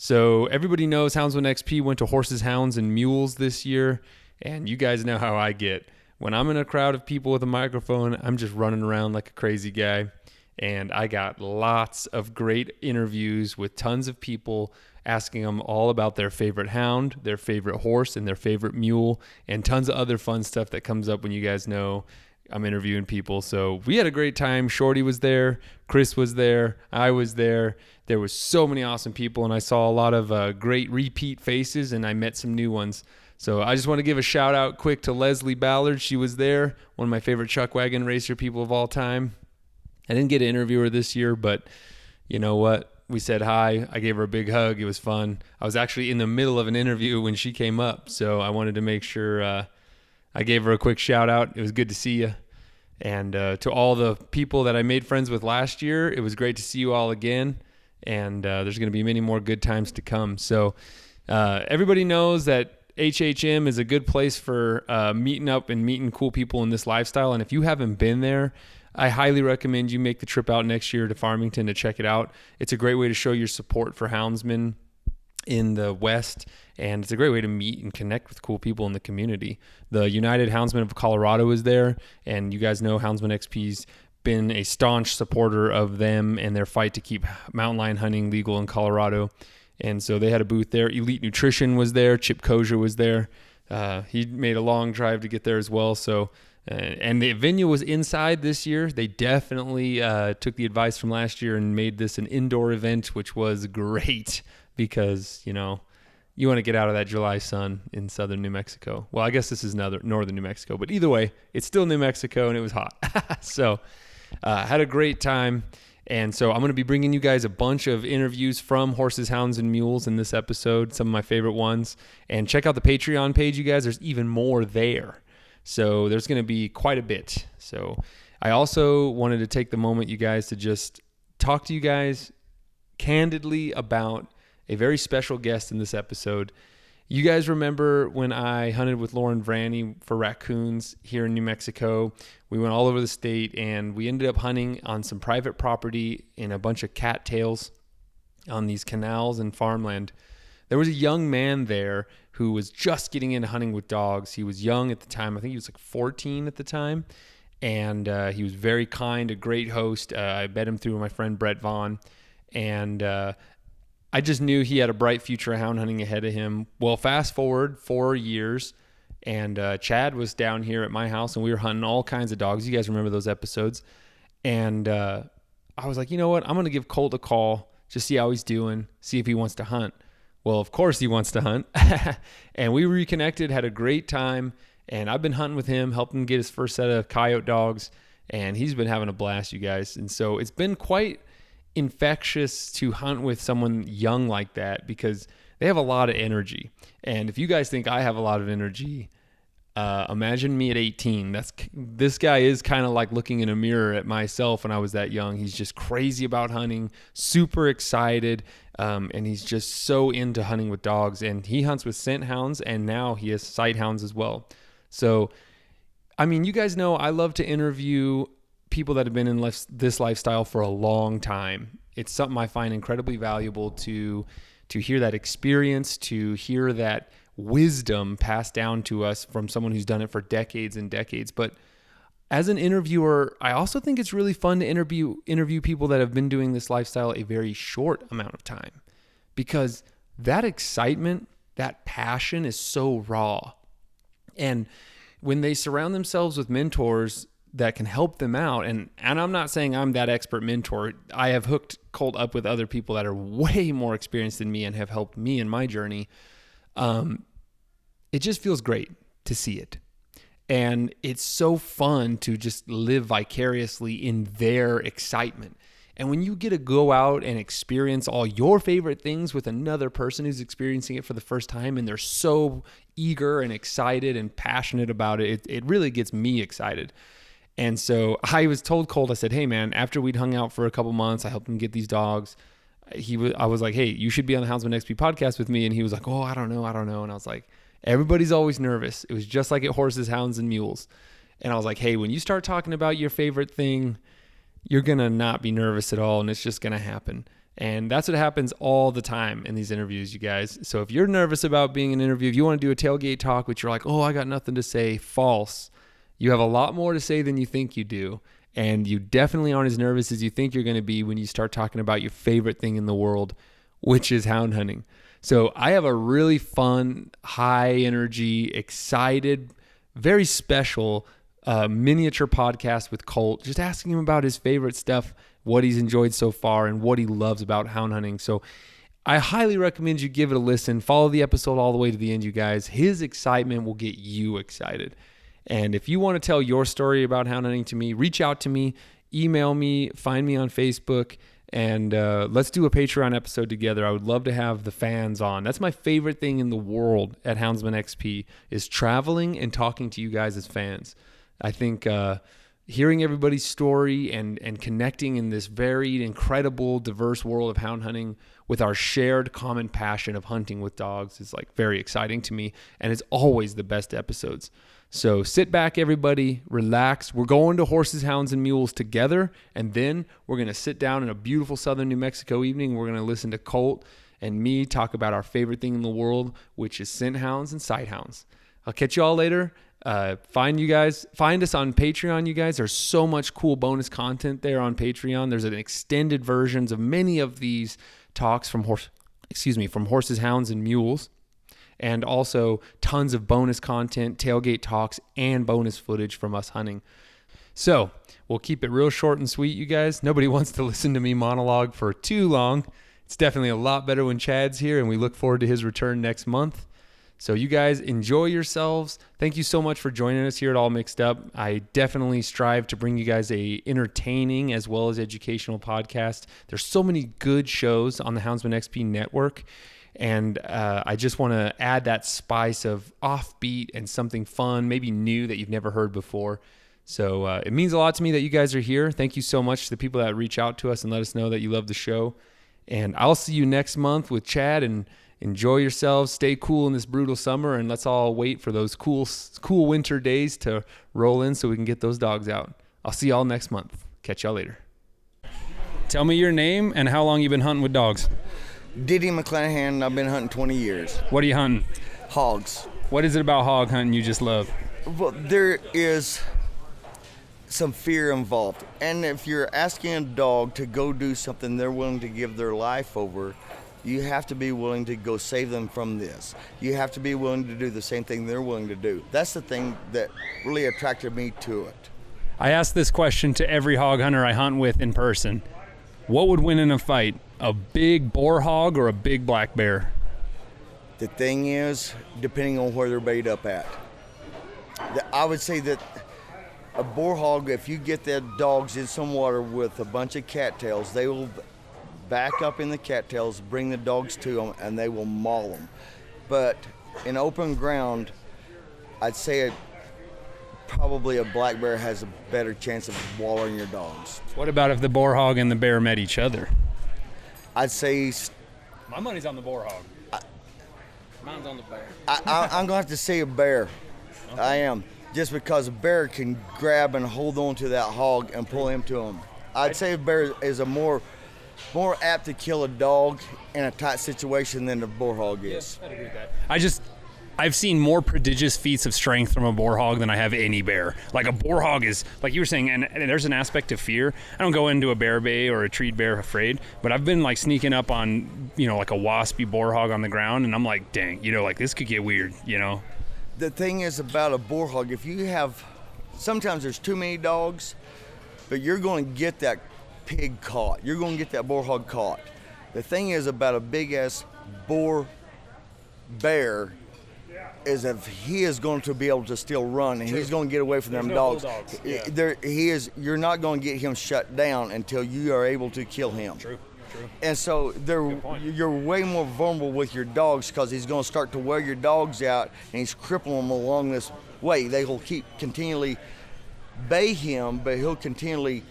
So everybody knows Houndsman XP went to Horses, Hounds, and Mules this year, and you guys know how I get. When I'm in a crowd of people with a microphone, I'm just running around like a crazy guy, and I got lots of great interviews with tons of people asking them all about their favorite hound, their favorite horse, and their favorite mule, and tons of other fun stuff that comes up when you guys know I'm interviewing people. So we had a great time. Shorty was there. Chris was there. I was there. There was so many awesome people, and I saw a lot of great repeat faces, and I met some new ones. So I just want to give a shout out quick to Leslie Ballard. She was there, one of my favorite chuck wagon racer people of all time. I didn't get to interview her this year, but you know what? We said hi. I gave her a big hug. It was fun. I was actually in the middle of an interview when she came up, so I wanted to make sure I gave her a quick shout out. It was good to see you. And to all the people that I made friends with last year, it was great to see you all again. And there's going to be many more good times to come. So everybody knows that HHM is a good place for meeting up and meeting cool people in this lifestyle. And if you haven't been there, I highly recommend you make the trip out next year to Farmington to check it out. It's a great way to show your support for houndsmen in the West, and it's a great way to meet and connect with cool people in the community. The United Houndsmen of Colorado is there, and you guys know Houndsman XP's been a staunch supporter of them and their fight to keep mountain lion hunting legal in Colorado. And so they had a booth there. Elite Nutrition was there. Chip Koja was there. He made a long drive to get there as well. So, and the venue was inside this year. They definitely took the advice from last year and made this an indoor event, which was great because, you know, you want to get out of that July sun in southern New Mexico. Well, I guess this is northern New Mexico, but either way, it's still New Mexico and it was hot. So had a great time. And so I'm going to be bringing you guys a bunch of interviews from Horses, Hounds, and Mules in this episode, some of my favorite ones. And check out the Patreon page, you guys. There's even more there. So there's going to be quite a bit. So I also wanted to take the moment, you guys, to just talk to you guys candidly about a very special guest in this episode. You guys remember when I hunted with Lauren Vranny for raccoons here in New Mexico? We went all over the state, and we ended up hunting on some private property in a bunch of cattails on these canals and farmland. There was a young man there who was just getting into hunting with dogs. He was young at the time. I think he was like 14 at the time, and he was very kind, a great host. I met him through my friend Brett Vaughn, and I just knew he had a bright future of hound hunting ahead of him. Well, fast forward 4 years, and Chad was down here at my house, and we were hunting all kinds of dogs. You guys remember those episodes. And I was like, you know what? I'm going to give Colt a call, just see how he's doing, see if he wants to hunt. Well, of course he wants to hunt. And we reconnected, had a great time, and I've been hunting with him, helped him get his first set of coyote dogs, and he's been having a blast, you guys. And so it's been quite infectious to hunt with someone young like that because they have a lot of energy. And if you guys think I have a lot of energy, imagine me at 18. This guy is kind of like looking in a mirror at myself when I was that young. He's just crazy about hunting, super excited, and he's just so into hunting with dogs. And he hunts with scent hounds, and now he has sight hounds as well. So, I mean, you guys know I love to interview people that have been in this lifestyle for a long time. It's something I find incredibly valuable to hear that experience, to hear that wisdom passed down to us from someone who's done it for decades and decades. But as an interviewer, I also think it's really fun to interview people that have been doing this lifestyle a very short amount of time, because that excitement, that passion is so raw. And when they surround themselves with mentors that can help them out. And I'm not saying I'm that expert mentor. I have hooked Colt up with other people that are way more experienced than me and have helped me in my journey. It just feels great to see it. And it's so fun to just live vicariously in their excitement. And when you get to go out and experience all your favorite things with another person who's experiencing it for the first time, and they're so eager and excited and passionate about it, it really gets me excited. And so I was told Colt, I said, hey man, after we'd hung out for a couple months, I helped him get these dogs. I was like, hey, you should be on the Houndsman XP podcast with me. And he was like, oh, I don't know. And I was like, everybody's always nervous. It was just like at Horses, Hounds, and Mules. And I was like, hey, when you start talking about your favorite thing, you're going to not be nervous at all. And it's just going to happen. And that's what happens all the time in these interviews, you guys. So if you're nervous about being in an interview, if you want to do a tailgate talk, but you're like, oh, I got nothing to say, false. You have a lot more to say than you think you do. And you definitely aren't as nervous as you think you're going to be when you start talking about your favorite thing in the world, which is hound hunting. So I have a really fun, high energy, excited, very special miniature podcast with Colt, just asking him about his favorite stuff, what he's enjoyed so far, and what he loves about hound hunting. So I highly recommend you give it a listen. Follow the episode all the way to the end, you guys. His excitement will get you excited. And if you want to tell your story about hound hunting to me, reach out to me, email me, find me on Facebook, and let's do a Patreon episode together. I would love to have the fans on. That's my favorite thing in the world at Houndsman XP is traveling and talking to you guys as fans. I think hearing everybody's story and connecting in this varied, incredible, diverse world of hound hunting with our shared common passion of hunting with dogs is like very exciting to me, and it's always the best episodes. So sit back, everybody, relax. We're going to Horses, Hounds, and Mules together, and then we're going to sit down in a beautiful southern New Mexico evening. We're going to listen to Colt and me talk about our favorite thing in the world, which is scent hounds and sight hounds. I'll catch you all later. Find us on Patreon, you guys. There's so much cool bonus content there on Patreon. There's an extended versions of many of these talks from Horses, Hounds, and Mules. And also tons of bonus content, tailgate talks, and bonus footage from us hunting. So we'll keep it real short and sweet, you guys. Nobody wants to listen to me monologue for too long. It's definitely a lot better when Chad's here, and we look forward to his return next month. So you guys enjoy yourselves. Thank you so much for joining us here at All Mixed Up. I definitely strive to bring you guys a entertaining as well as educational podcast. There's so many good shows on the Houndsman XP network. And I just want to add that spice of offbeat and something fun, maybe new that you've never heard before. So it means a lot to me that you guys are here. Thank you so much to the people that reach out to us and let us know that you love the show. And I'll see you next month with Chad, and enjoy yourselves. Stay cool in this brutal summer, and let's all wait for those cool winter days to roll in so we can get those dogs out. I'll see y'all next month. Catch y'all later. Tell me your name and how long you've been hunting with dogs. Diddy McClanahan, I've been hunting 20 years. What are you hunting? Hogs. What is it about hog hunting you just love? Well, there is some fear involved. And if you're asking a dog to go do something they're willing to give their life over, you have to be willing to go save them from this. You have to be willing to do the same thing they're willing to do. That's the thing that really attracted me to it. I ask this question to every hog hunter I hunt with in person. What would win in a fight? A big boar hog or a big black bear? The thing is, depending on where they're bait up at. I would say that a boar hog, if you get their dogs in some water with a bunch of cattails, they will back up in the cattails, bring the dogs to them, and they will maul them. But in open ground, I'd say probably a black bear has a better chance of wallowing your dogs. What about if the boar hog and the bear met each other? I'd say... My money's on the boar hog. Mine's on the bear. I'm going to have to say a bear. Okay. I am. Just because a bear can grab and hold on to that hog and pull him to him. I'd say a bear is a more apt to kill a dog in a tight situation than a boar hog is. Yes, I'd agree with that. I've seen more prodigious feats of strength from a boar hog than I have any bear. Like a boar hog is, like you were saying, and there's an aspect of fear. I don't go into a bear bay or a treed bear afraid, but I've been like sneaking up on, like a waspy boar hog on the ground, and I'm like, dang, like this could get weird, The thing is about a boar hog, if you have, sometimes there's too many dogs, but you're going to get that pig caught. You're going to get that boar hog caught. The thing is about a big-ass bear is if he is going to be able to still run and he's going to get away from them dogs. Yeah. You're not going to get him shut down until you are able to kill him. True. And so you're way more vulnerable with your dogs because he's going to start to wear your dogs out and he's crippling them along this way. They will keep continually bay him, but he'll continually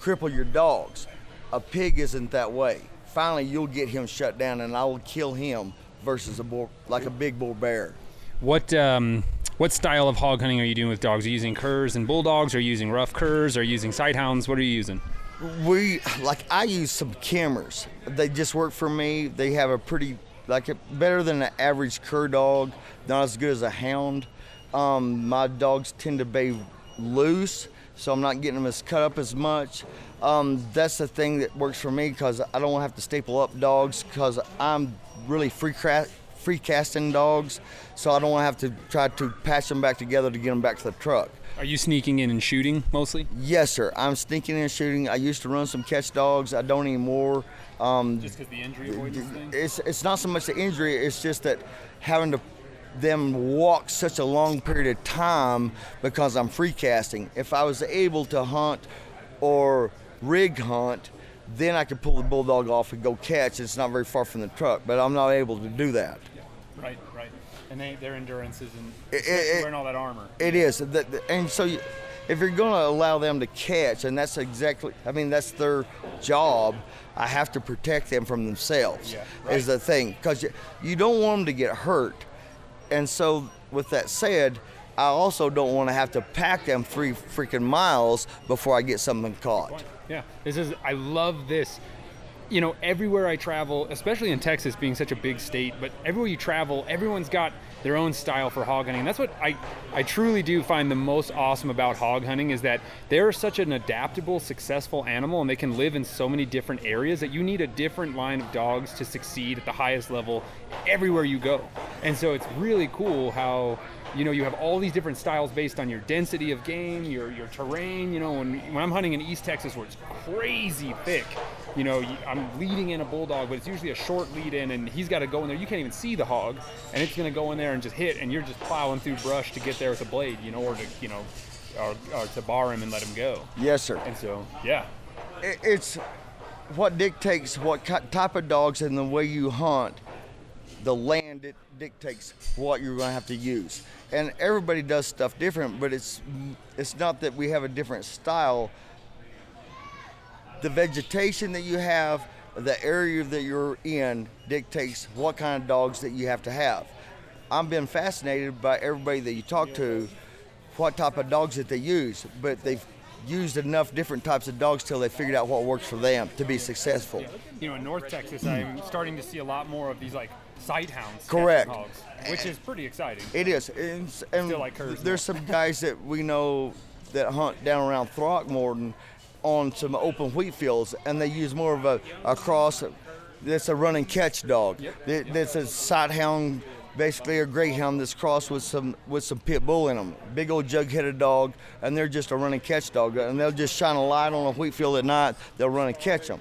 cripple your dogs. A pig isn't that way. Finally, you'll get him shut down and I will kill him versus a big bull bear. What style of hog hunting are you doing with dogs? Are you using curs and bulldogs? Are you using rough curs? Are you using sight hounds? What are you using? I use some cameras. They just work for me. They have a pretty, better than an average cur dog, not as good as a hound. My dogs tend to be loose, so I'm not getting them as cut up as much. That's the thing that works for me, because I don't have to staple up dogs, because I'm really free casting dogs, so I don't want to have to try to patch them back together to get them back to the truck. Are you sneaking in and shooting mostly? Yes, sir. I'm sneaking in and shooting. I used to run some catch dogs. I don't anymore. Just because the injury avoidance thing? It's not so much the injury. It's just that having them walk such a long period of time because I'm free casting. If I was able to hunt or rig hunt, then I could pull the bulldog off and go catch. It's not very far from the truck, but I'm not able to do that. Right. And their endurance isn't wearing all that armor. It is. And so if you're going to allow them to catch, and that's that's their job, I have to protect them from themselves, is the thing. Because you don't want them to get hurt. And so with that said, I also don't want to have to pack them 3 freaking miles before I get something caught. Yeah, I love this. Everywhere I travel, especially in Texas being such a big state, but everywhere you travel, everyone's got their own style for hog hunting. And that's what I truly do find the most awesome about hog hunting, is that they're such an adaptable, successful animal, and they can live in so many different areas that you need a different line of dogs to succeed at the highest level everywhere you go. And so it's really cool how you have all these different styles based on your density of game, your terrain. When I'm hunting in East Texas where it's crazy thick, I'm leading in a bulldog, but it's usually a short lead in, and he's got to go in there. You can't even see the hog, and it's going to go in there and just hit, and you're just plowing through brush to get there with a blade, or to bar him and let him go. Yes, sir. And so, yeah. It's what dictates what type of dogs and the way you hunt. The land, it dictates what you're going to have to use. And everybody does stuff different, but it's not that we have a different style. The vegetation that you have, the area that you're in, dictates what kind of dogs that you have to have. I've been fascinated by everybody that you talk to, what type of dogs that they use, but they've used enough different types of dogs till they figured out what works for them to be successful. In North Texas, I'm starting to see a lot more of these sight hounds. Correct. Hogs, which is pretty exciting. It is. And still like curs. There's some guys that we know that hunt down around Throckmorton on some open wheat fields, and they use more of a cross that's a run and catch dog. That's a sight hound, basically a greyhound that's crossed with some pit bull in them. Big old jug-headed dog, and they're just a run and catch dog, and they'll just shine a light on a wheat field at night. They'll run and catch them.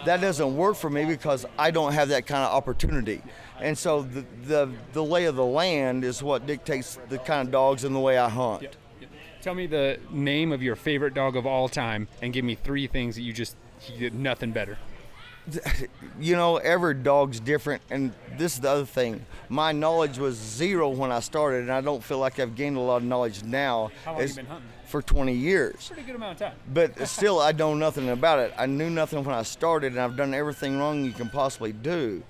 That doesn't work for me because I don't have that kind of opportunity. And so the lay of the land is what dictates the kind of dogs and the way I hunt. Yep. Tell me the name of your favorite dog of all time, and give me 3 things that you did nothing better. Every dog's different, and this is the other thing. My knowledge was 0 when I started, and I don't feel like I've gained a lot of knowledge now. How long have you been hunting? For 20 years. Pretty good amount of time. But still, I know nothing about it. I knew nothing when I started, and I've done everything wrong you can possibly do.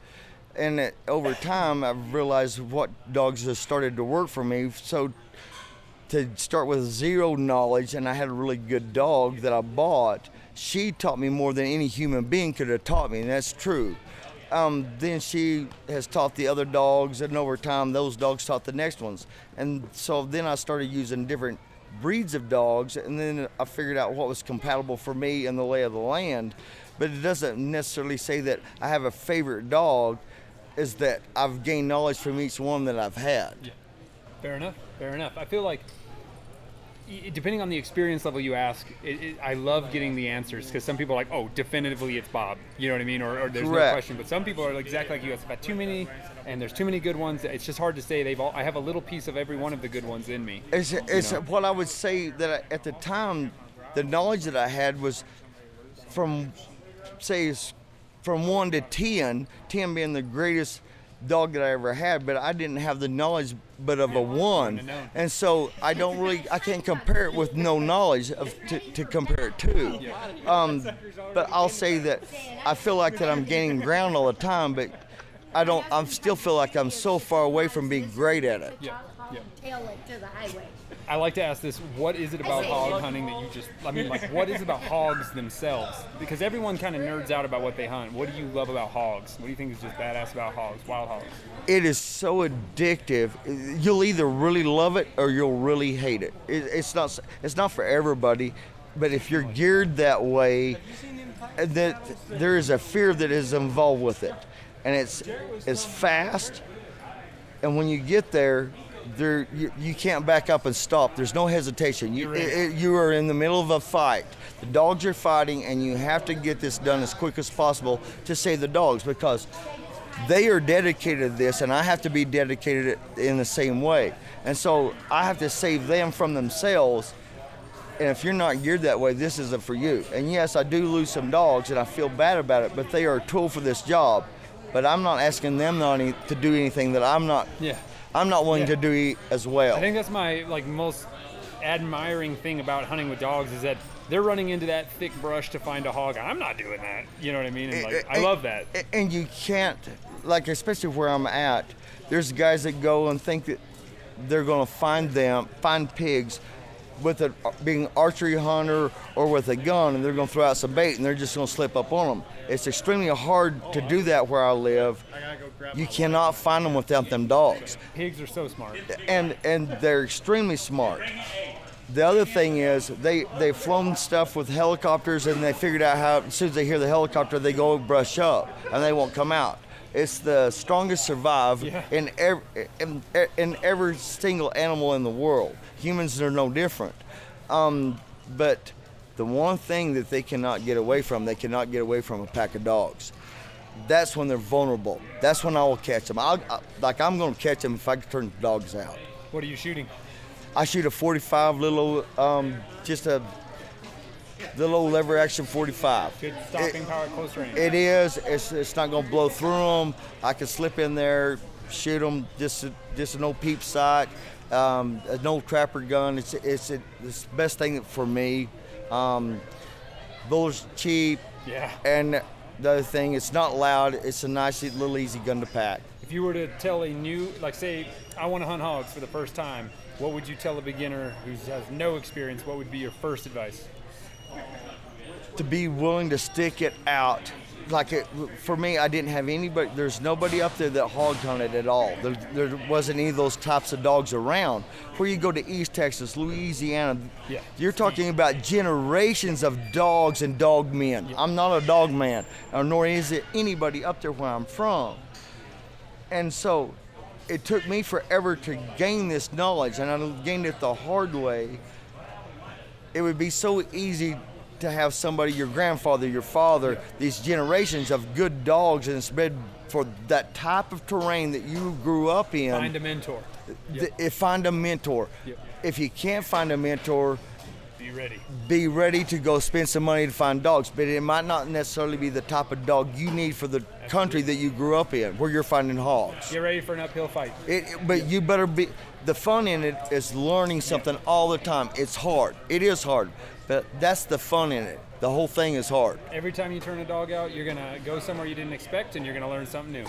And over time, I've realized what dogs have started to work for me. So to start with 0 knowledge, and I had a really good dog that I bought, she taught me more than any human being could have taught me, and that's true. Then she has taught the other dogs, and over time, those dogs taught the next ones. And so then I started using different breeds of dogs, and then I figured out what was compatible for me and the lay of the land. But it doesn't necessarily say that I have a favorite dog, is that I've gained knowledge from each one that I've had. Yeah. Fair enough. I feel like, depending on the experience level you ask, I love getting the answers, because some people are like, oh, definitively it's Bob. You know what I mean? Or there's Correct. No question. But some people are exactly like you. I've got too many, and there's too many good ones. It's just hard to say. I have a little piece of every one of the good ones in me. It's what I would say that at the time, the knowledge that I had was from 1 to 10, 10 being the greatest dog that I ever had, but I didn't have the knowledge but of a 1. And so I can't compare it with no knowledge to compare it to. But I'll say that I feel like that I'm gaining ground all the time, but I still feel like I'm so far away from being great at it. Tailgate to the highway. I like to ask this, what is it about hog hunting that you just, I mean, like, what is it about hogs themselves? Because everyone kind of nerds out about what they hunt. What do you love about hogs? What do you think is just badass about hogs, wild hogs? It is so addictive. You'll either really love it or you'll really hate it. It's not for everybody, but if you're geared that way, that there is a fear that is involved with it. And it's fast, and when you get there, you can't back up and stop. There's no hesitation. You are in the middle of a fight. The dogs are fighting, and you have to get this done as quick as possible to save the dogs, because they are dedicated to this, and I have to be dedicated in the same way. And so I have to save them from themselves. And if you're not geared that way, this isn't for you. And yes, I do lose some dogs, and I feel bad about it, but they are a tool for this job. But I'm not asking them to do anything that I'm not. Yeah. I'm not willing to do as well. I think that's my most admiring thing about hunting with dogs is that they're running into that thick brush to find a hog. I'm not doing that. You know what I mean? And I love that. And you can't, especially where I'm at, there's guys that go and think that they're going to find pigs with being archery hunter or with a gun, and they're going to throw out some bait and they're just going to slip up on them. It's extremely hard to do that where I live. You cannot find them without them dogs. Pigs are so smart. And they're extremely smart. The other thing is they've flown stuff with helicopters, and they figured out how, as soon as they hear the helicopter, they go brush up and they won't come out. It's the strongest survive in every single animal in the world. Humans are no different. But the one thing that they cannot get away from a pack of dogs. That's when they're vulnerable. That's when I will catch them. I'm going to catch them if I can turn the dogs out. What are you shooting? I shoot a 45 just a little lever action 45. Good stopping power at close range. It is. It's not going to blow through them. I can slip in there, shoot them. Just an old peep sight, an old trapper gun. It's the best thing for me. Bullets cheap. Yeah. And the other thing, it's not loud. It's a nice little easy gun to pack. If you were to tell a new, say, I want to hunt hogs for the first time, what would you tell a beginner who has no experience? What would be your first advice? To be willing to stick it out. For me, I didn't have anybody. There's nobody up there that hog hunted at all. There wasn't any of those types of dogs around. Where you go to East Texas, Louisiana, you're talking about generations of dogs and dog men. Yeah. I'm not a dog man, nor is it anybody up there where I'm from. And so it took me forever to gain this knowledge, and I gained it the hard way. It would be so easy to have somebody, your grandfather, your father, these generations of good dogs, and it's bred for that type of terrain that you grew up in. Find a mentor. Find a mentor. Yep. If you can't find a mentor, be ready. Be ready to go spend some money to find dogs, but it might not necessarily be the type of dog you need for the country that you grew up in, where you're finding hogs. Get ready for an uphill fight. You better be. The fun in it is learning something all the time. It's hard. It is hard. But that's the fun in it. The whole thing is hard. Every time you turn a dog out, you're going to go somewhere you didn't expect, and you're going to learn something new.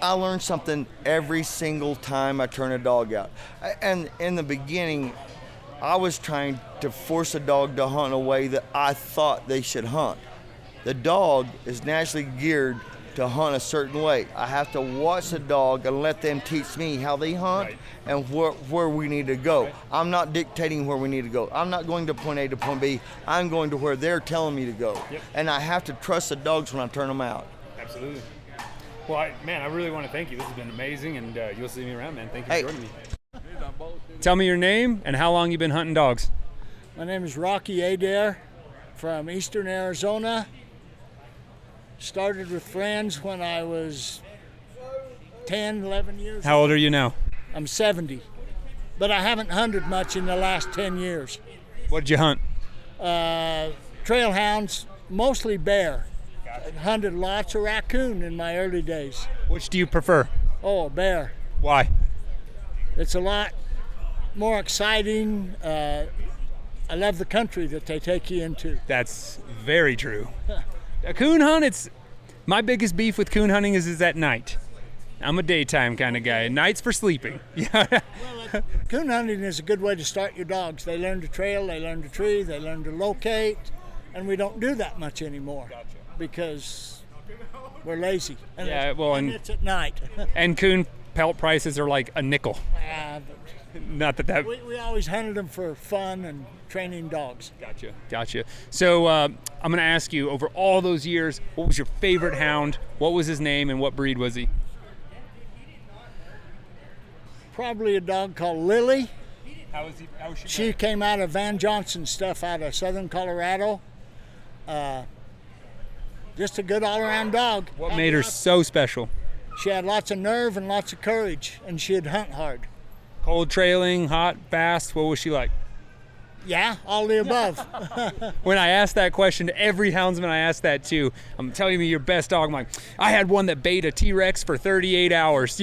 I learn something every single time I turn a dog out. And in the beginning, I was trying to force a dog to hunt in a way that I thought they should hunt. The dog is naturally geared to hunt a certain way. I have to watch the dog and let them teach me how they hunt and where we need to go. I'm not dictating where we need to go. I'm not going to point A to point B. I'm going to where they're telling me to go. Yep. And I have to trust the dogs when I turn them out. Absolutely. Well, I really want to thank you. This has been amazing, and you'll see me around, man. Thank you for joining me. Tell me your name and how long you've been hunting dogs. My name is Rocky Adair from eastern Arizona. Started with friends when I was 10, 11 years How old are you now? I'm 70, but I haven't hunted much in the last 10 years. What did you hunt? Trail hounds, mostly bear. I hunted lots of raccoon in my early days. Which do you prefer? Oh, bear. Why? It's a lot more exciting. I love the country that they take you into. That's very true. A coon hunt, my biggest beef with coon hunting is at night. I'm a daytime kind of guy. Nights for sleeping. Yeah. Coon hunting is a good way to start your dogs. They learn to trail, they learn to tree, they learn to locate, and we don't do that much anymore because we're lazy. And it's at night. And coon pelt prices are like a nickel. Not that we always hunted them for fun and training dogs. Gotcha. So I'm going to ask you, over all those years, what was your favorite hound? What was his name, and what breed was he? Probably a dog called Lily. How was she? She came out of Van Johnson stuff out of southern Colorado. Just a good all-around dog. What made her so special? She had lots of nerve and lots of courage, and she'd hunt hard. Cold trailing, hot, fast, what was she like? Yeah, all the above. When I asked that question to every houndsman I asked that to, I'm telling me your best dog. I'm like, I had one that bayed a T-Rex for 38 hours.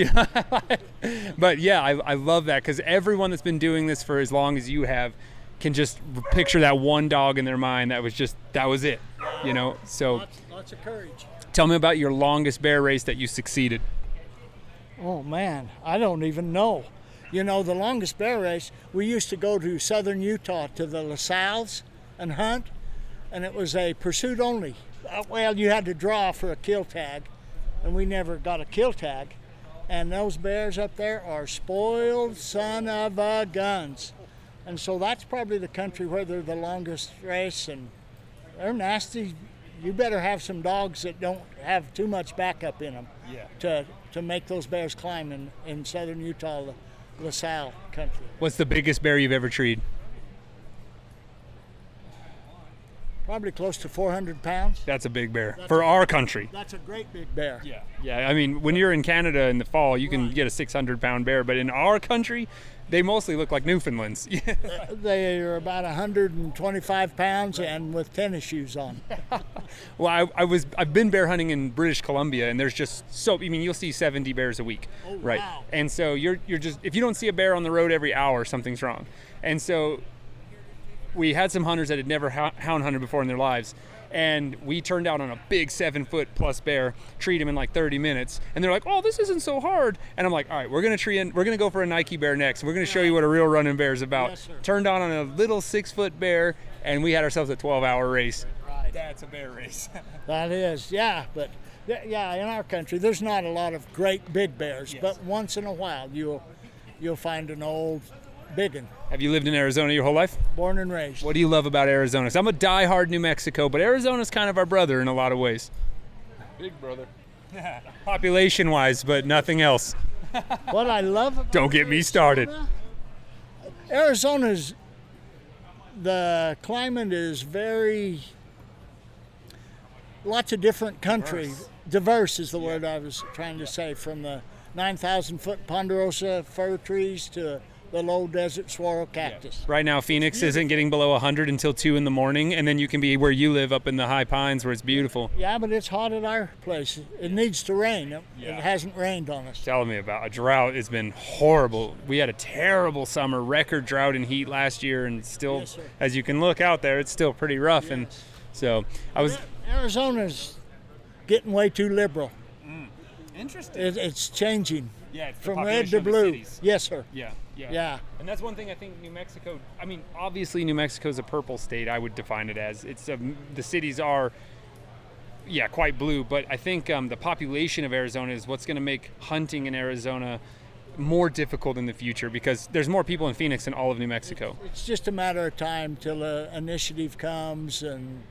But yeah, I love that, because everyone that's been doing this for as long as you have can just picture that one dog in their mind that was it, So lots of courage. Tell me about your longest bear race that you succeeded. Oh man, I don't even know. The longest bear race, we used to go to southern Utah to the LaSalle's and hunt, and it was a pursuit only. Well, you had to draw for a kill tag, and we never got a kill tag. And those bears up there are spoiled son of a guns. And so that's probably the country where they're the longest race, and they're nasty. You better have some dogs that don't have too much backup in them to make those bears climb in southern Utah, LaSalle country. What's the biggest bear you've ever treed? Probably close to 400 pounds. That's a big bear for our country. That's a great big bear. Yeah. I mean, when you're in Canada in the fall, you can get a 600-pound bear, but in our country, they mostly look like Newfoundlands. They are about 125 pounds and with tennis shoes on. Well, I've been bear hunting in British Columbia, and there's just you'll see 70 bears a week, right? Wow. And so you're just, if you don't see a bear on the road every hour, something's wrong. And so we had some hunters that had never hound hunted before in their lives, and we turned out on a big 7-foot plus bear, treat him in like 30 minutes, and they're like, oh, this isn't so hard. And I'm like, all right, we're gonna go for a Nike bear next. We're gonna show you what a real running bear is about. Yes, sir. Turned on a little 6-foot bear, and we had ourselves a 12-hour race. Right. That's a bear race. That is, yeah. But in our country, there's not a lot of great big bears, but once in a while you'll find an old big one. Have you lived in Arizona your whole life? Born and raised. What do you love about Arizona? 'Cause I'm a diehard New Mexico, but Arizona's kind of our brother in a lot of ways. Big brother. Population-wise, but nothing else. What I love about Don't get me started. Arizona's, the climate is very, lots of different country. Diverse is the word I was trying to say, from the 9,000-foot ponderosa fir trees to the low desert saguaro cactus. Right now, Phoenix isn't getting below 100 until 2 in the morning, and then you can be where you live up in the high pines where it's beautiful. Yeah, but it's hot at our place. It needs to rain. It hasn't rained on us. Telling me about a drought. It's been horrible. We had a terrible summer, record drought and heat last year, and still, as you can look out there, it's still pretty rough. Yes. And so Arizona's getting way too liberal. Interesting. It's changing. Yeah, it's the from red population to of the blue. cities. Yes, sir. Yeah. And that's one thing I think New Mexico, I mean, obviously New Mexico's a purple state, I would define it as. It's the cities are, quite blue, but I think the population of Arizona is what's going to make hunting in Arizona more difficult in the future, because there's more people in Phoenix than all of New Mexico. It's just a matter of time till an initiative comes, and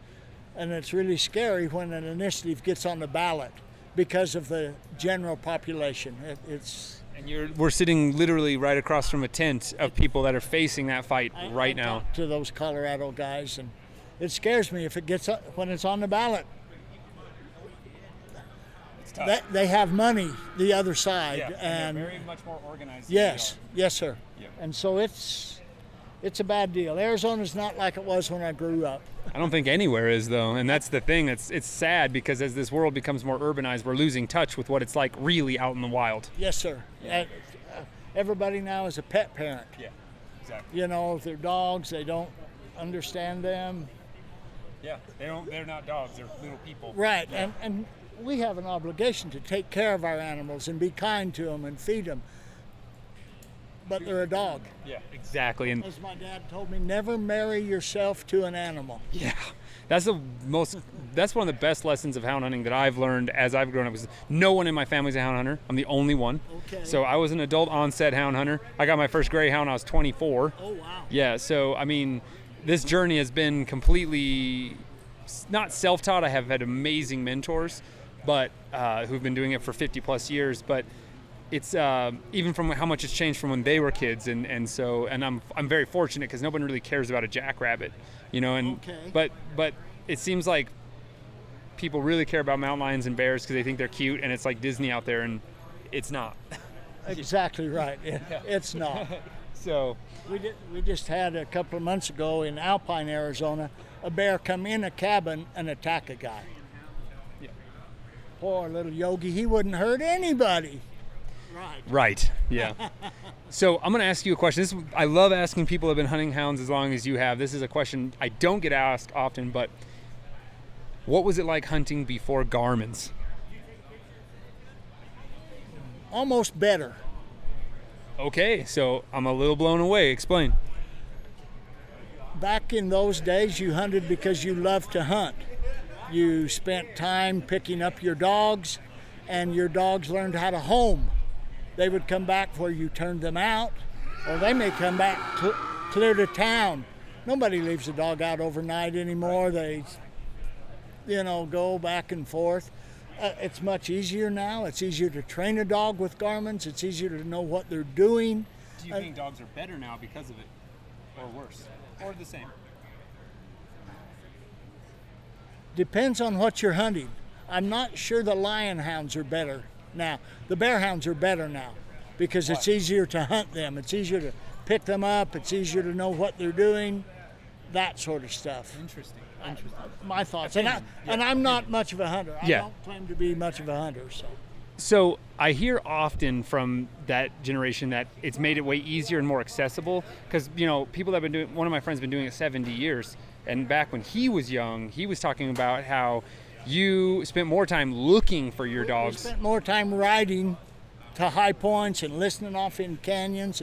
it's really scary when an initiative gets on the ballot because of the general population. We're sitting literally right across from a tent of people that are facing that fight right now. I talk to those Colorado guys, and it scares me when it's on the ballot. It's tough. They have money, the other side, and they're very much more organized. Yes, sir. Yeah. And so it's a bad deal. Arizona's not like it was when I grew up. I don't think anywhere is, though, and that's the thing. It's sad, because as this world becomes more urbanized, we're losing touch with what it's like really out in the wild. Yes, sir. Everybody now is a pet parent. Yeah, exactly. If they're dogs, they don't understand them. Yeah, they're not dogs, they're little people. Right, yeah. and we have an obligation to take care of our animals and be kind to them and feed them. But they're a dog. Yeah, exactly. And as my dad told me, never marry yourself to an animal. yeah, that's one of the best lessons of hound hunting that I've learned as I've grown up. Is no one in my family's a hound hunter. I'm the only one. Okay. So I was an adult onset hound hunter. I got my first greyhound when I was 24. Oh, wow. Yeah, so I mean, this journey has been completely not self-taught. I have had amazing mentors, but who've been doing it for 50 plus years. But it's even from how much it's changed from when they were kids, and I'm very fortunate because nobody really cares about a jackrabbit, you know. And okay. but it seems like people really care about mountain lions and bears because they think they're cute, and it's like Disney out there, and it's not. Exactly right. It's not. So we just had a couple of months ago in Alpine, Arizona, a bear come in a cabin and attack a guy. Yeah. Poor little Yogi, he wouldn't hurt anybody. Right. Yeah. So I'm going to ask you a question. I love asking people who have been hunting hounds as long as you have. This is a question I don't get asked often, but what was it like hunting before Garmin's? Almost better. Okay, so I'm a little blown away. Explain. Back in those days, you hunted because you loved to hunt. You spent time picking up your dogs, and your dogs learned how to home. They would come back where you turned them out, or they may come back clear to town. Nobody leaves a dog out overnight anymore. They, go back and forth. It's much easier now. It's easier to train a dog with Garmin's. It's easier to know what they're doing. Do you think dogs are better now because of it, or worse, or the same? Depends on what you're hunting. I'm not sure the lion hounds are better now. The bear hounds are better now because it's easier to hunt them. It's easier to pick them up. It's easier to know what they're doing, that sort of stuff. Interesting. My thoughts. And I'm not much of a hunter. I don't claim to be much of a hunter. So I hear often from that generation that it's made it way easier and more accessible because, people that have been doing, one of my friends has been doing it 70 years. And back when he was young, he was talking about how you spent more time looking for your dogs. We spent more time riding to high points and listening off in canyons.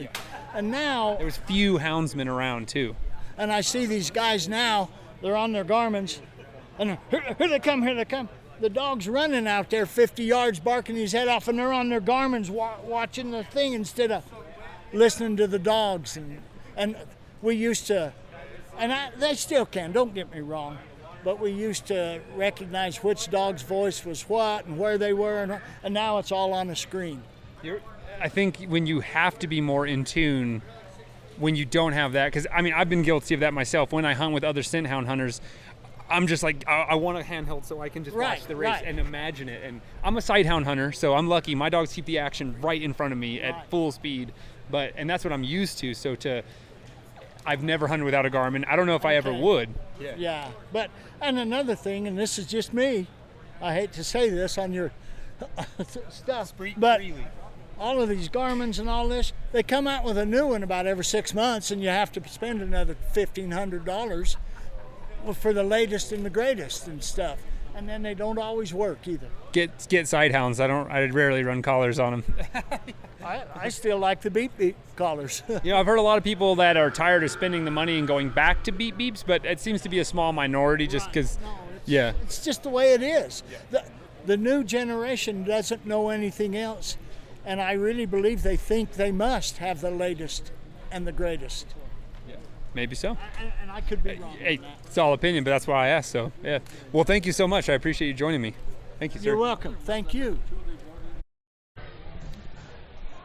And now... There was few houndsmen around, too. And I see these guys now, they're on their Garmin's, and here they come. The dog's running out there 50 yards, barking his head off, and they're on their Garmin's watching the thing instead of listening to the dogs. And we used to, and they still can, don't get me wrong, but we used to recognize which dog's voice was what and where they were, and now it's all on a screen. I think when you have to be more in tune, when you don't have that, because I've been guilty of that myself. When I hunt with other scent hound hunters, I'm just like, I want a handheld so I can just watch the race and imagine it. And I'm a sight hound hunter, so I'm lucky. My dogs keep the action right in front of me at full speed, and that's what I'm used to. So I've never hunted without a Garmin. I don't know if I ever would. Yeah. And another thing, and this is just me, I hate to say this on your stuff, but all of these Garmin's and all this, they come out with a new one about every 6 months, and you have to spend another $1,500 for the latest and the greatest and stuff. And then they don't always work either. Get sight hounds. I rarely run collars on them. I still like the beep beep collars. I've heard a lot of people that are tired of spending the money and going back to beep beeps, but it seems to be a small minority just because. It's just the way it is. The new generation doesn't know anything else, and I really believe they think they must have the latest and the greatest. Maybe so. And I could be wrong. Hey, it's all opinion, but that's why I asked. So, yeah. Well, thank you so much. I appreciate you joining me. Thank you, sir. You're welcome. Thank you.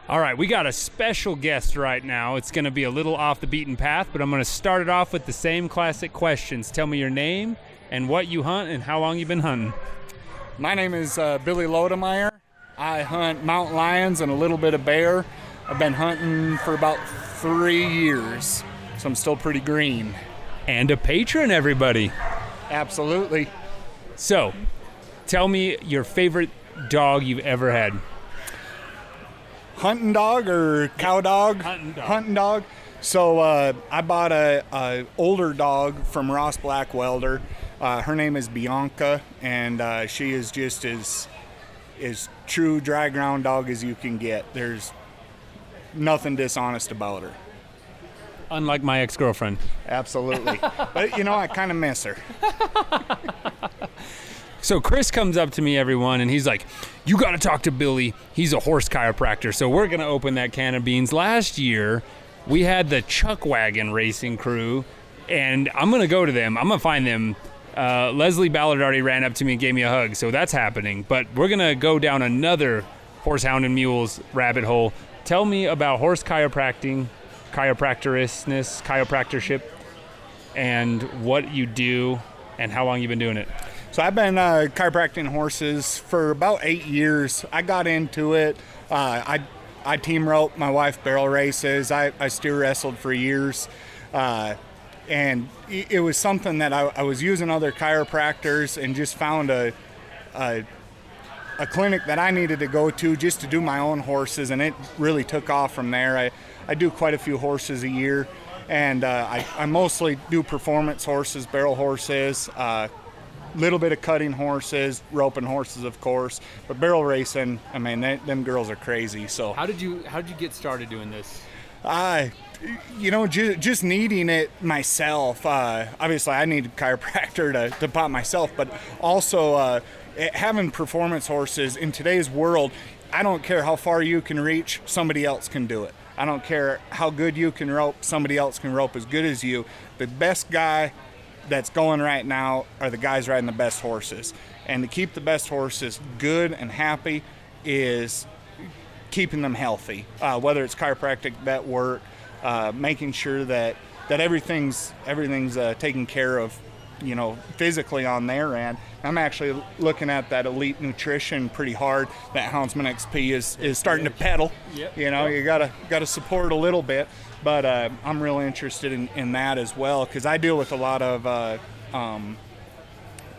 All right, we got a special guest right now. It's going to be a little off the beaten path, but I'm going to start it off with the same classic questions. Tell me your name and what you hunt and how long you've been hunting. My name is Billy Lodemeyer. I hunt mountain lions and a little bit of bear. I've been hunting for about 3 years. So I'm still pretty green. And a patron, everybody. Absolutely. So, tell me your favorite dog you've ever had. Hunting dog or cow dog? Hunting dog. So I bought a older dog from Ross Blackwelder. Her name is Bianca, and she is just as true dry ground dog as you can get. There's nothing dishonest about her. Unlike my ex-girlfriend. Absolutely. But, I kind of miss her. So Chris comes up to me, everyone, and he's like, you got to talk to Billy. He's a horse chiropractor. So we're going to open that can of beans. Last year, we had the Chuck Wagon Racing Crew, and I'm going to go to them. I'm going to find them. Leslie Ballard already ran up to me and gave me a hug, so that's happening. But we're going to go down another Horse Hound and Mules rabbit hole. Tell me about horse chiropractorship, and what you do and how long you've been doing it. So I've been chiropractic horses for about 8 years. I got into it. I team rope. My wife barrel races. I steer wrestled for years. And it was something that I was using other chiropractors and just found a clinic that I needed to go to just to do my own horses, and it really took off from there. I do quite a few horses a year, and I mostly do performance horses, barrel horses, little bit of cutting horses, roping horses, of course, but barrel racing, I mean, them girls are crazy. So how did you get started doing this? Just needing it myself. Obviously, I need a chiropractor to pop myself, but also having performance horses in today's world, I don't care how far you can reach, somebody else can do it. I don't care how good you can rope, somebody else can rope as good as you. The best guy that's going right now are the guys riding the best horses. And to keep the best horses good and happy is keeping them healthy, whether it's chiropractic, vet work, making sure that everything's taken care of, physically on their end. I'm actually looking at that elite nutrition pretty hard. That Houndsman XP is starting to pedal. Yep. You gotta support a little bit, but I'm really interested in that as well, because I deal with a lot of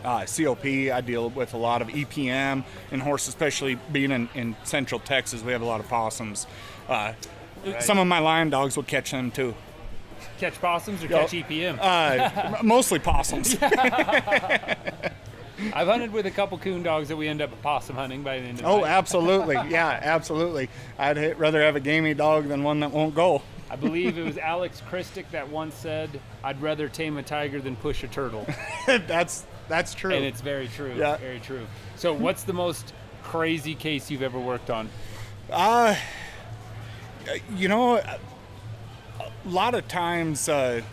COP. I deal with a lot of EPM in horses, especially being in Central Texas. We have a lot of possums. Right. Some of my lion dogs will catch them too. Catch possums or catch EPM? Mostly possums. I've hunted with a couple coon dogs that we end up possum hunting by the end of the night. Oh, absolutely. Yeah, absolutely. I'd rather have a gamey dog than one that won't go. I believe it was Alex Christic that once said, I'd rather tame a tiger than push a turtle. That's true. And it's very true. Yeah. Very true. So what's the most crazy case you've ever worked on? A lot of times the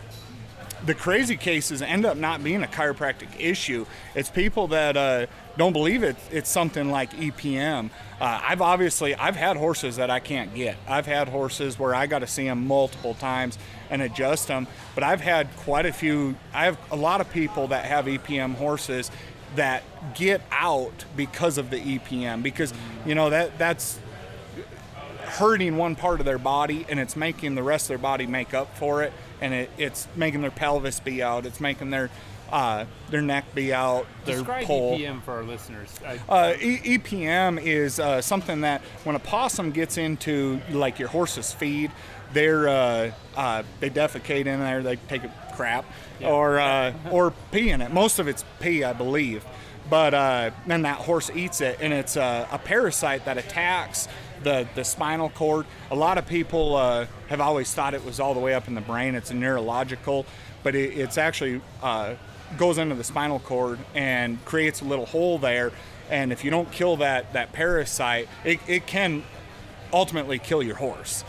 crazy cases end up not being a chiropractic issue. It's people that don't believe it's something like EPM. I've had horses that I can't get. I've had horses where I got to see them multiple times and adjust them, but I've had I have a lot of people that have EPM horses that get out because of the EPM, because that's hurting one part of their body, and it's making the rest of their body make up for it, and it's making their pelvis be out, it's making their neck be out, their Describe pole. EPM for our listeners. EPM is something that when a possum gets into like your horse's feed, they defecate in there, they take a crap, yeah. or pee in it. Most of it's pee, I believe, but then that horse eats it, and it's a parasite that attacks the spinal cord. A lot of people have always thought it was all the way up in the brain. It's a neurological, but it's actually goes into the spinal cord and creates a little hole there. And if you don't kill that parasite, it can ultimately kill your horse.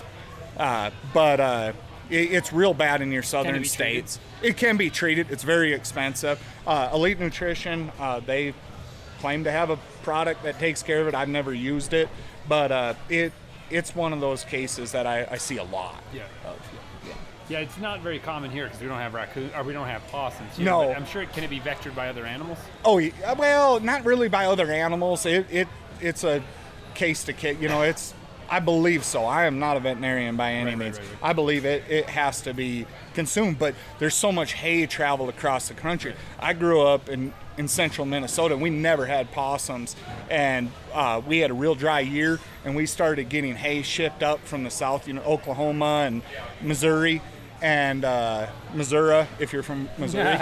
But it's real bad in your southern states. It can be treated. It's very expensive. Elite Nutrition, they claim to have a product that takes care of it. I've never used it, but it's one of those cases that I see a lot. Yeah, it's not very common here because we don't have raccoon or we don't have possums here. No, but I'm sure can it be vectored by other animals? Oh, well, not really by other animals. It's a case to case. It's. I believe so. I am not a veterinarian by any means. Right. I believe it has to be consumed, but there's so much hay traveled across the country. I grew up in central Minnesota, and we never had possums, and we had a real dry year, and we started getting hay shipped up from the south, Oklahoma and Missouri, and Missouri, if you're from Missouri.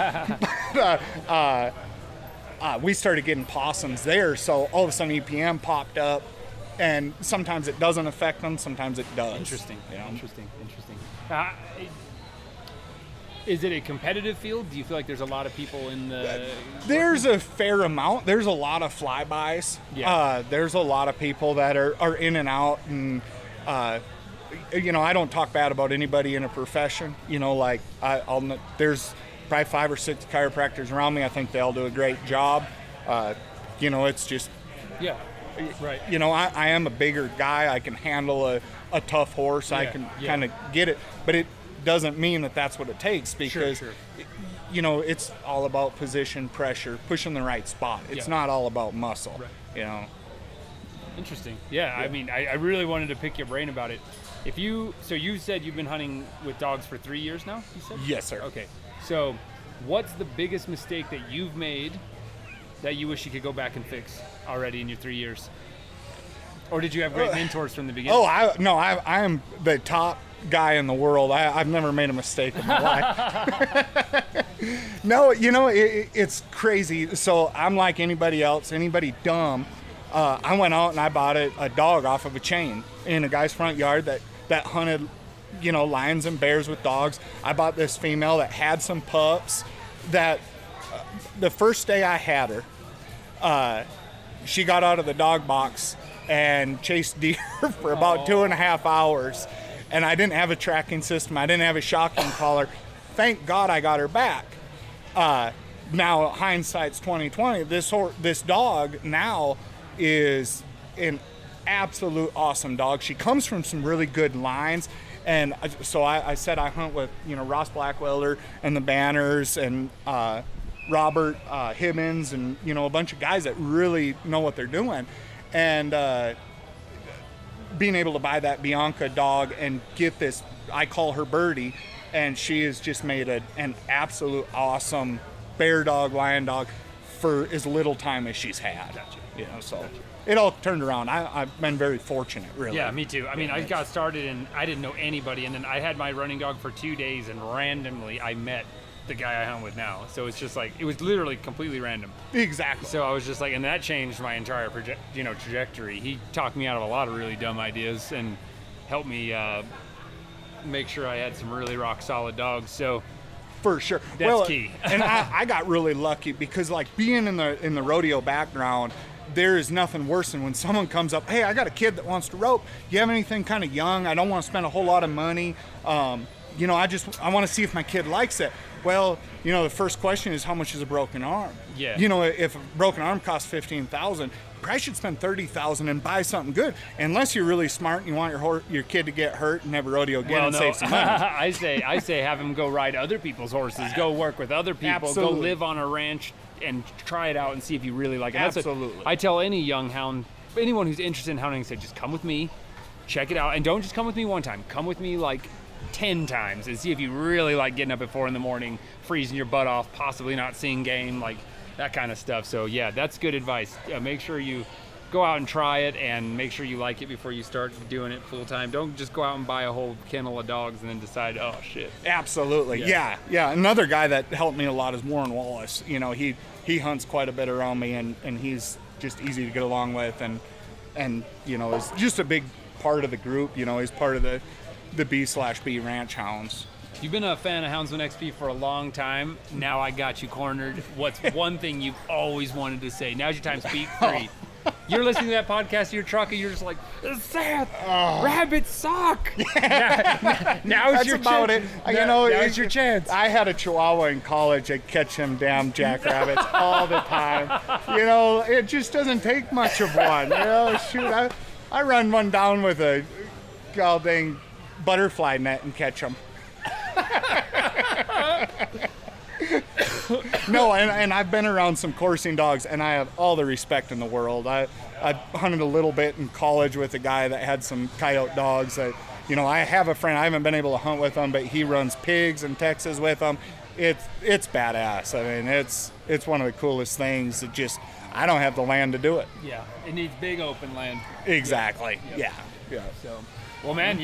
we started getting possums there. So all of a sudden EPM popped up, and sometimes it doesn't affect them, sometimes it does. Interesting. Interesting. Is it a competitive field? Do you feel like there's a lot of people in the... There's a fair amount. There's a lot of flybys. Yeah. There's a lot of people that are in and out, and I don't talk bad about anybody in a profession. There's probably 5 or 6 chiropractors around me. I think they all do a great job. It's just... Yeah, right. I am a bigger guy. I can handle a tough horse. I can kind of get it. But it doesn't mean that that's what it takes, because Sure. It's all about position, pressure, pushing the right spot. It's not all about muscle. Right. Interesting. Yeah, I mean, I really wanted to pick your brain about it. So you said you've been hunting with dogs for 3 years now, you said? Yes, sir. Okay. So what's the biggest mistake that you've made that you wish you could go back and fix already in your 3 years? Or did you have great mentors from the beginning? I am the top guy in the world. I've never made a mistake in my life. No, it's crazy. So I'm like anybody else, anybody dumb. I went out and I bought a dog off of a chain in a guy's front yard that hunted, lions and bears with dogs. I bought this female that had some pups that the first day I had her, she got out of the dog box and chased deer for about 2.5 hours. And I didn't have a tracking system. I didn't have a shocking collar. Thank God I got her back. Now, hindsight's 20/20. This dog now is an absolute awesome dog. She comes from some really good lines. And so I said I hunt with, Ross Blackwelder and the Banners and Robert Hibbins and, a bunch of guys that really know what they're doing. And being able to buy that Bianca dog and get this, I call her Birdie, and she has just made an absolute awesome bear dog, lion dog for as little time as she's had. Gotcha. It all turned around. I've been very fortunate, really. Yeah, me too. I mean, I got started and I didn't know anybody, and then I had my running dog for 2 days, and randomly I met the guy I hunt with now. So it's just like, it was literally completely random. Exactly. So I was just like, and that changed my entire trajectory. He talked me out of a lot of really dumb ideas and helped me make sure I had some really rock solid dogs. So for sure, that's key. And I got really lucky because, like, being in the rodeo background, there is nothing worse than when someone comes up, hey, I got a kid that wants to rope. You have anything kind of young? I don't want to spend a whole lot of money. I want to see if my kid likes it. Well, the first question is, how much is a broken arm? Yeah. If a broken arm costs $15,000, you probably should spend $30,000 and buy something good. Unless you're really smart and you want your kid to get hurt and never rodeo again and save some money. I say have him go ride other people's horses, go work with other people, Absolutely. Go live on a ranch and try it out and see if you really like it. Absolutely. I tell any young hound, anyone who's interested in hounding, say just come with me, check it out, and don't just come with me one time. Come with me like 10 times and see if you really like getting up at 4 a.m, freezing your butt off, possibly not seeing game, like that kind of stuff. So yeah, that's good advice. Make sure you go out and try it and make sure you like it before you start doing it full time. Don't just go out and buy a whole kennel of dogs and then decide, oh shit. Absolutely. Yeah. Another guy that helped me a lot is Warren Wallace. He hunts quite a bit around me, and he's just easy to get along with, and is just a big part of the group. He's part of the B/B Ranch Hounds. You've been a fan of Houndsman XP for a long time. Now I got you cornered. What's one thing you've always wanted to say? Now's your time. Speak free. You're listening to that podcast in your truck, and you're just like, Seth, rabbits suck. Now it's your chance. It's your chance. I had a Chihuahua in college. I'd catch them damn jackrabbits all the time. It just doesn't take much of one. Shoot, I run one down with a dang butterfly net and catch them. No, and I've been around some coursing dogs, and I have all the respect in the world. I hunted a little bit in college with a guy that had some coyote dogs. I have a friend. I haven't been able to hunt with him, but he runs pigs in Texas with them. It's badass. I mean, it's one of the coolest things. That just, I don't have the land to do it. Yeah, it needs big open land. Exactly. Yeah. So, well, man,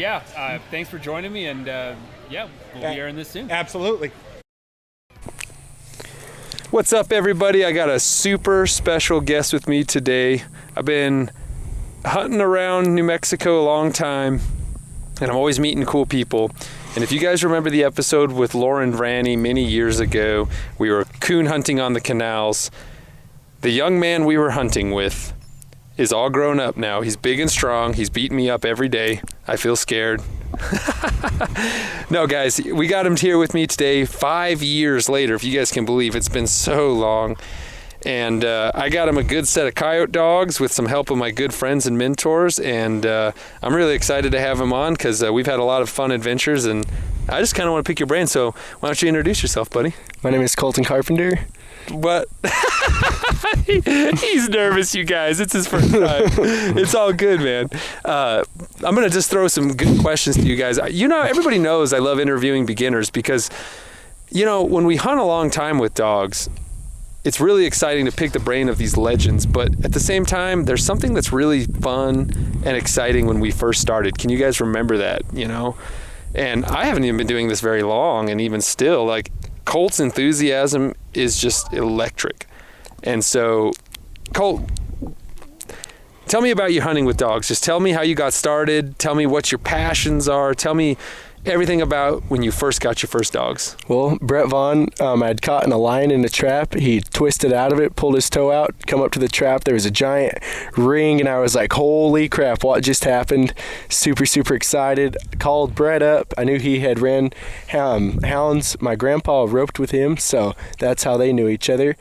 thanks for joining me, and we'll be airing this soon. Absolutely. What's up, everybody? I got a super special guest with me today. I've been hunting around New Mexico a long time, and I'm always meeting cool people. And if you guys remember the episode with Lauren Vranny many years ago, we were coon hunting on the canals. The young man we were hunting with is all grown up now. He's big and strong. He's beating me up every day. I feel scared. No, guys, we got him here with me today 5 years later, if you guys can believe. It's been so long. And I got him a good set of coyote dogs with some help of my good friends and mentors. And I'm really excited to have him on because we've had a lot of fun adventures. And I just kind of want to pick your brain. So why don't you introduce yourself, buddy? My name is Colton Carpenter. What? He's nervous, you guys. It's his first time. It's all good, man. I'm going to just throw some good questions to you guys. You know, everybody knows I love interviewing beginners because, you know, when we hunt a long time with dogs, it's really exciting to pick the brain of these legends. But at the same time, there's something that's really fun and exciting when we first started. Can you guys remember that, you know? And I haven't even been doing this very long, and even still, like, Colt's enthusiasm is just electric. And so, Colt, tell me about your hunting with dogs. Just tell me how you got started. Tell me what your passions are. Tell me everything about when you first got your first dogs. Well, Brett Vaughn, I'd caught in a lion in a trap. He twisted out of it, pulled his toe out, come up to the trap. There was a giant ring, and I was like, holy crap, what just happened? Super, super excited. Called Brett up. I knew he had ran hounds. My grandpa roped with him, so that's how they knew each other.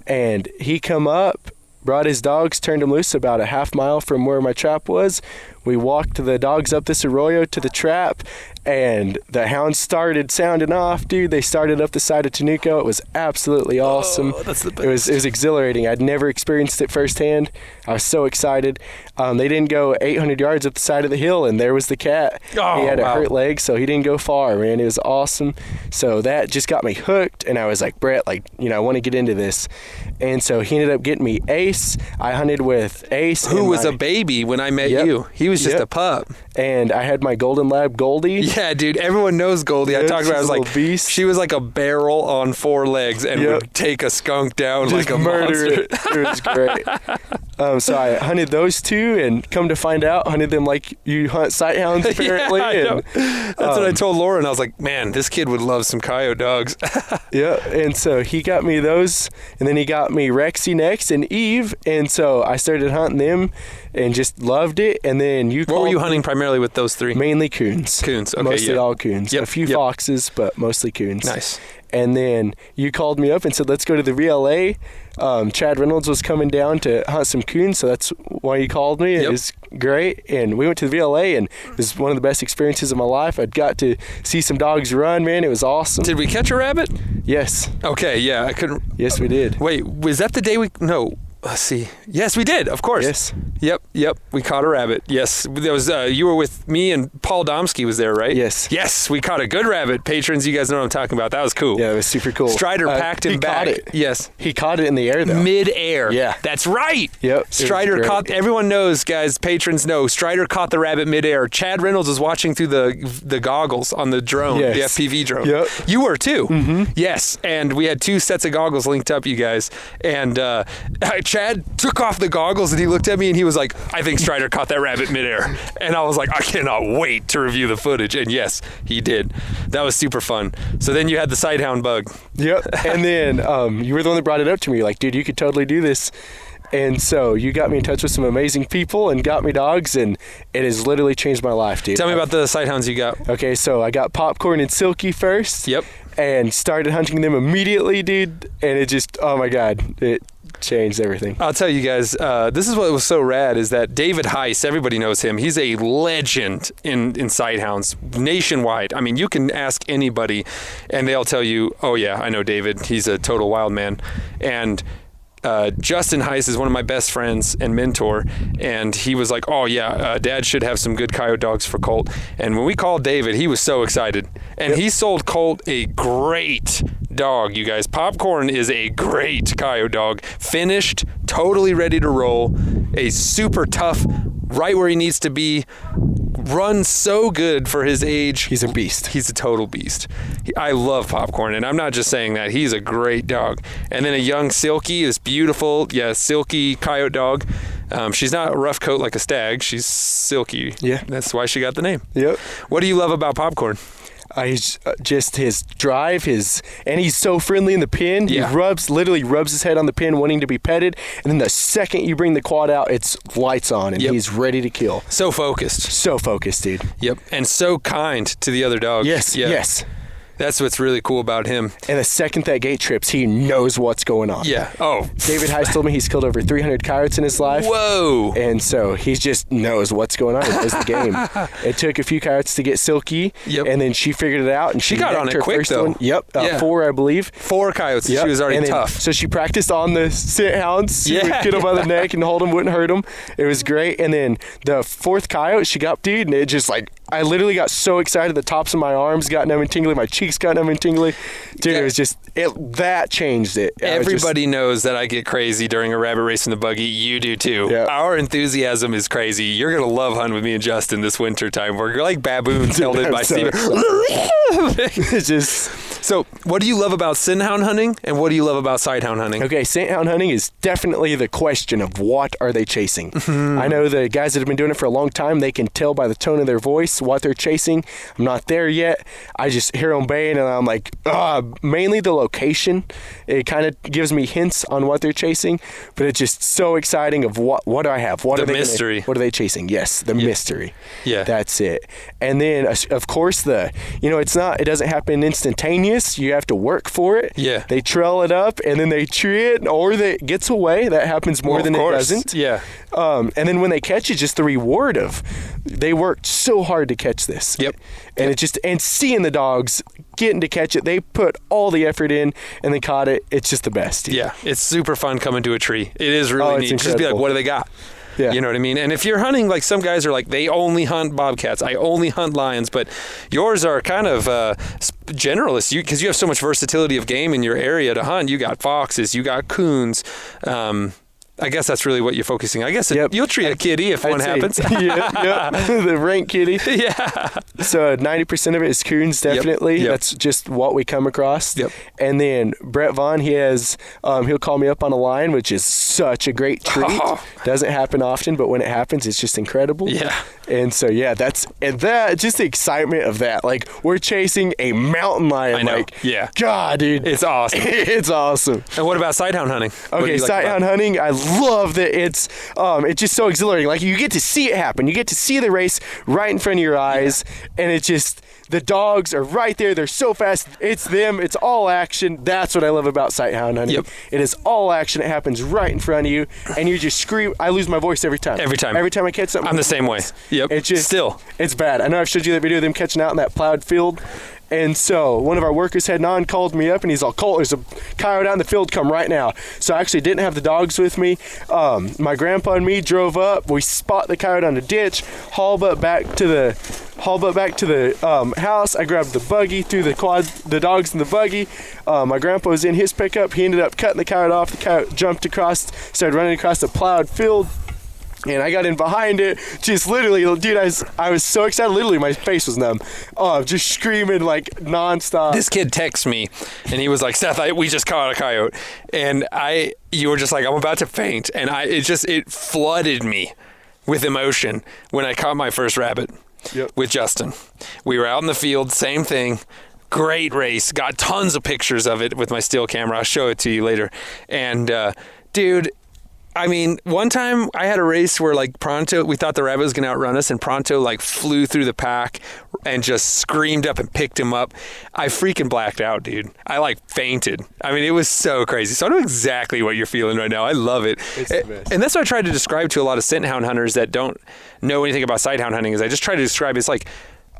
And he come up, brought his dogs, turned them loose about a half mile from where my trap was. We walked the dogs up this arroyo to the trap, and the hounds started sounding off, dude. They started up the side of Tenuco. It was absolutely awesome. Oh, that's the best. It was exhilarating. I'd never experienced it firsthand. I was so excited. They didn't go 800 yards up the side of the hill, and there was the cat. Oh, he had wow. a hurt leg, so he didn't go far, man. It was awesome. So that just got me hooked, and I was like, Brett, like, you know, I want to get into this. And so he ended up getting me Ace. I hunted with Ace. Who was a baby when I met you. He was just a pup. And I had my golden lab, Goldie. Yeah, dude, everyone knows Goldie. I talked about it. I was like, beast. She was like a barrel on 4 legs and would take a skunk down Just like a murder monster. It was great. So I hunted those two, and come to find out, hunted them like you hunt sight hounds, apparently. Yeah, I know. That's what I told Lauren. I was like, man, this kid would love some coyote dogs. Yeah, and so he got me those, and then he got me Rexy next and Eve, and so I started hunting them and just loved it. And then What were you hunting primarily with those 3? Mainly coons. Coons, okay. Mostly all coons. Yep, A few foxes, but mostly coons. Nice. And then you called me up and said, let's go to the VLA. Chad Reynolds was coming down to hunt some coons, so that's why you called me. It was great. And we went to the VLA, and it was one of the best experiences of my life. I'd got to see some dogs run, man. It was awesome. Did we catch a rabbit? Yes. Okay, yeah. I couldn't. Yes, we did. Wait, was that the day we. No. Let's see. Yes, we did. Of course. Yes. Yep. We caught a rabbit. Yes. There was. You were with me, and Paul Domsky was there, right? Yes. Yes, we caught a good rabbit. Patrons, you guys know what I'm talking about. That was cool. Yeah, it was super cool. Strider packed him back. Caught it. Yes. He caught it in the air, though. Mid-air. Yeah. That's right. Yep. Strider caught. Everyone knows, guys. Patrons know. Strider caught the rabbit mid-air. Chad Reynolds was watching through the goggles on the drone, the FPV drone. Yep. You were too. Mm-hmm. Yes. And we had 2 sets of goggles linked up, you guys. And Chad took off the goggles, and he looked at me, and he was like, "I think Strider caught that rabbit midair." And I was like, "I cannot wait to review the footage." And yes, he did. That was super fun. So then you had the sight hound bug. Yep. And then you were the one that brought it up to me. You're like, dude, you could totally do this. And so you got me in touch with some amazing people and got me dogs, and it has literally changed my life, dude. Tell me about the sight hounds you got. Okay, so I got Popcorn and Silky first. Yep. And started hunting them immediately, dude. And it just, oh my God, it changed everything. I'll tell you guys, this is what was so rad, is that David Heiss, everybody knows him. He's a legend in sight hounds nationwide. I mean, you can ask anybody, and they'll tell you, oh yeah, I know David. He's a total wild man. And Justin Heiss is one of my best friends and mentor, and he was like, oh yeah, Dad should have some good coyote dogs for Colt. And when we called David, he was so excited, and he sold Colt a great dog, you guys. Popcorn is a great coyote dog, finished, totally ready to roll, a super tough, right where he needs to be, runs so good for his age. He's a beast. He's a total beast. I love Popcorn, and I'm not just saying that. He's a great dog. And then a young Silky is beautiful. Yeah, Silky coyote dog. She's not a rough coat like a stag. She's silky. Yeah. That's why she got the name. Yep. What do you love about Popcorn? He's just his drive, and he's so friendly in the pen. Yeah. He literally rubs his head on the pen, wanting to be petted. And then the second you bring the quad out, it's lights on, and he's ready to kill. So focused. So focused, dude. Yep. And so kind to the other dogs. Yes. Yeah. Yes. That's what's really cool about him. And the second that gate trips, he knows what's going on. Yeah. Oh. David Heiss told me he's killed over 300 coyotes in his life. Whoa. And so he just knows what's going on. He knows the game. It took a few coyotes to get Silky. Yep. And then she figured it out. And she got on it quick, though. One. Yep. 4, I believe. 4 coyotes. Yep. She was already tough. So she practiced on the scent hounds. She would get him by the neck and hold him, wouldn't hurt him. It was great. And then the 4th coyote, she got, dude, and it just like, I literally got so excited. The tops of my arms got numb and tingly. My cheeks got numb and tingly. Dude, it was just, that changed it. Everybody knows that I get crazy during a rabbit race in the buggy. You do too. Yep. Our enthusiasm is crazy. You're going to love hunting with me and Justin this winter time. We're like baboons held in by Steven. It's just... So, what do you love about scent hound hunting, and what do you love about sight hound hunting? Okay, scent hound hunting is definitely the question of what are they chasing. I know the guys that have been doing it for a long time, they can tell by the tone of their voice what they're chasing. I'm not there yet. I just hear them baying, and I'm like, mainly the location. It kind of gives me hints on what they're chasing, but it's just so exciting of what do I have? What the are they mystery. What are they chasing? Yes, the mystery. Yeah. That's it. And then, of course, it doesn't happen instantaneous. You have to work for it. Yeah. They trail it up, and then they tree it, or it gets away. That happens more than it doesn't. Yeah. And then when they catch it, just the reward of they worked so hard to catch this. Yep. And seeing the dogs getting to catch it, they put all the effort in and they caught it. It's just the best. Yeah. It's super fun coming to a tree. It is really neat. Just be like, what do they got? Yeah. You know what I mean? And if you're hunting, like some guys are like, they only hunt bobcats. I only hunt lions. But yours are kind of generalists because you have so much versatility of game in your area to hunt. You got foxes. You got coons. I guess that's really what you're focusing. I guess you'll treat a kitty if one happens. The rank kitty. Yeah. So 90% of it is coons, definitely. Yep. That's just what we come across. Yep. And then Brett Vaughn, he has, he'll call me up on a lion, which is such a great treat. Doesn't happen often, but when it happens, it's just incredible. Yeah. And so, just the excitement of that. Like, we're chasing a mountain lion. I know. Like, yeah. God, dude. It's awesome. It's awesome. And what about sight hound hunting? Okay, sight hound hunting, I love that it's just so exhilarating. Like, you get to see it happen. You get to see the race right in front of your eyes, and it's just, the dogs are right there. They're so fast. It's them. It's all action. That's what I love about sight hound hunting. Yep. It is all action. It happens right in front of you, and you just scream. I lose my voice every time. Every time I catch something. I'm the same way. Yep. It's just, still. It's bad. I know I've showed you that video of them catching out in that plowed field. And so one of our workers heading on called me up, and he's all, Colt, there's a coyote out in the field, come right now. So I actually didn't have the dogs with me. My grandpa and me drove up. We spot the coyote on the ditch, haul butt back to the house. I grabbed the buggy, threw the dogs in the buggy. My grandpa was in his pickup. He ended up cutting the coyote off. The coyote jumped across, started running across the plowed field. And I got in behind it, just literally, dude, I was so excited. Literally, my face was numb. Just screaming like nonstop. This kid texts me, and he was like, Seth, we just caught a coyote. And you were just like, I'm about to faint. And it flooded me with emotion when I caught my first rabbit with Justin. We were out in the field, same thing. Great race. Got tons of pictures of it with my still camera. I'll show it to you later. And, dude, I mean, one time I had a race where like Pronto, we thought the rabbit was going to outrun us, and Pronto like flew through the pack and just screamed up and picked him up. I freaking blacked out, dude. I like fainted. I mean, it was so crazy. So I know exactly what you're feeling right now. I love it. It's the best. And that's what I try to describe to a lot of scent hound hunters that don't know anything about sight hound hunting, is I just try to describe it's like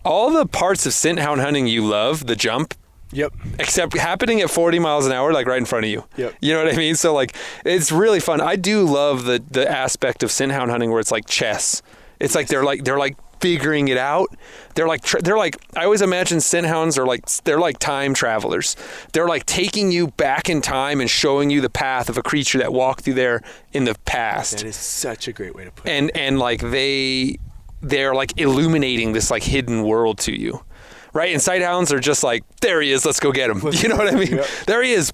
all the parts of scent hound hunting you love, the jump, Yep. except happening at 40 miles an hour, like right in front of you. Yep. You know what I mean? So like, it's really fun. I do love the aspect of scent hound hunting where it's like chess. It's like they're like figuring it out. They're like I always imagine scent hounds are like, they're like time travelers. They're like taking you back in time and showing you the path of a creature that walked through there in the past. That is such a great way to put it. And like they're like illuminating this like hidden world to you, right? And sight hounds are just like, there he is, let's go get him. You know what I mean? Yep. There he is.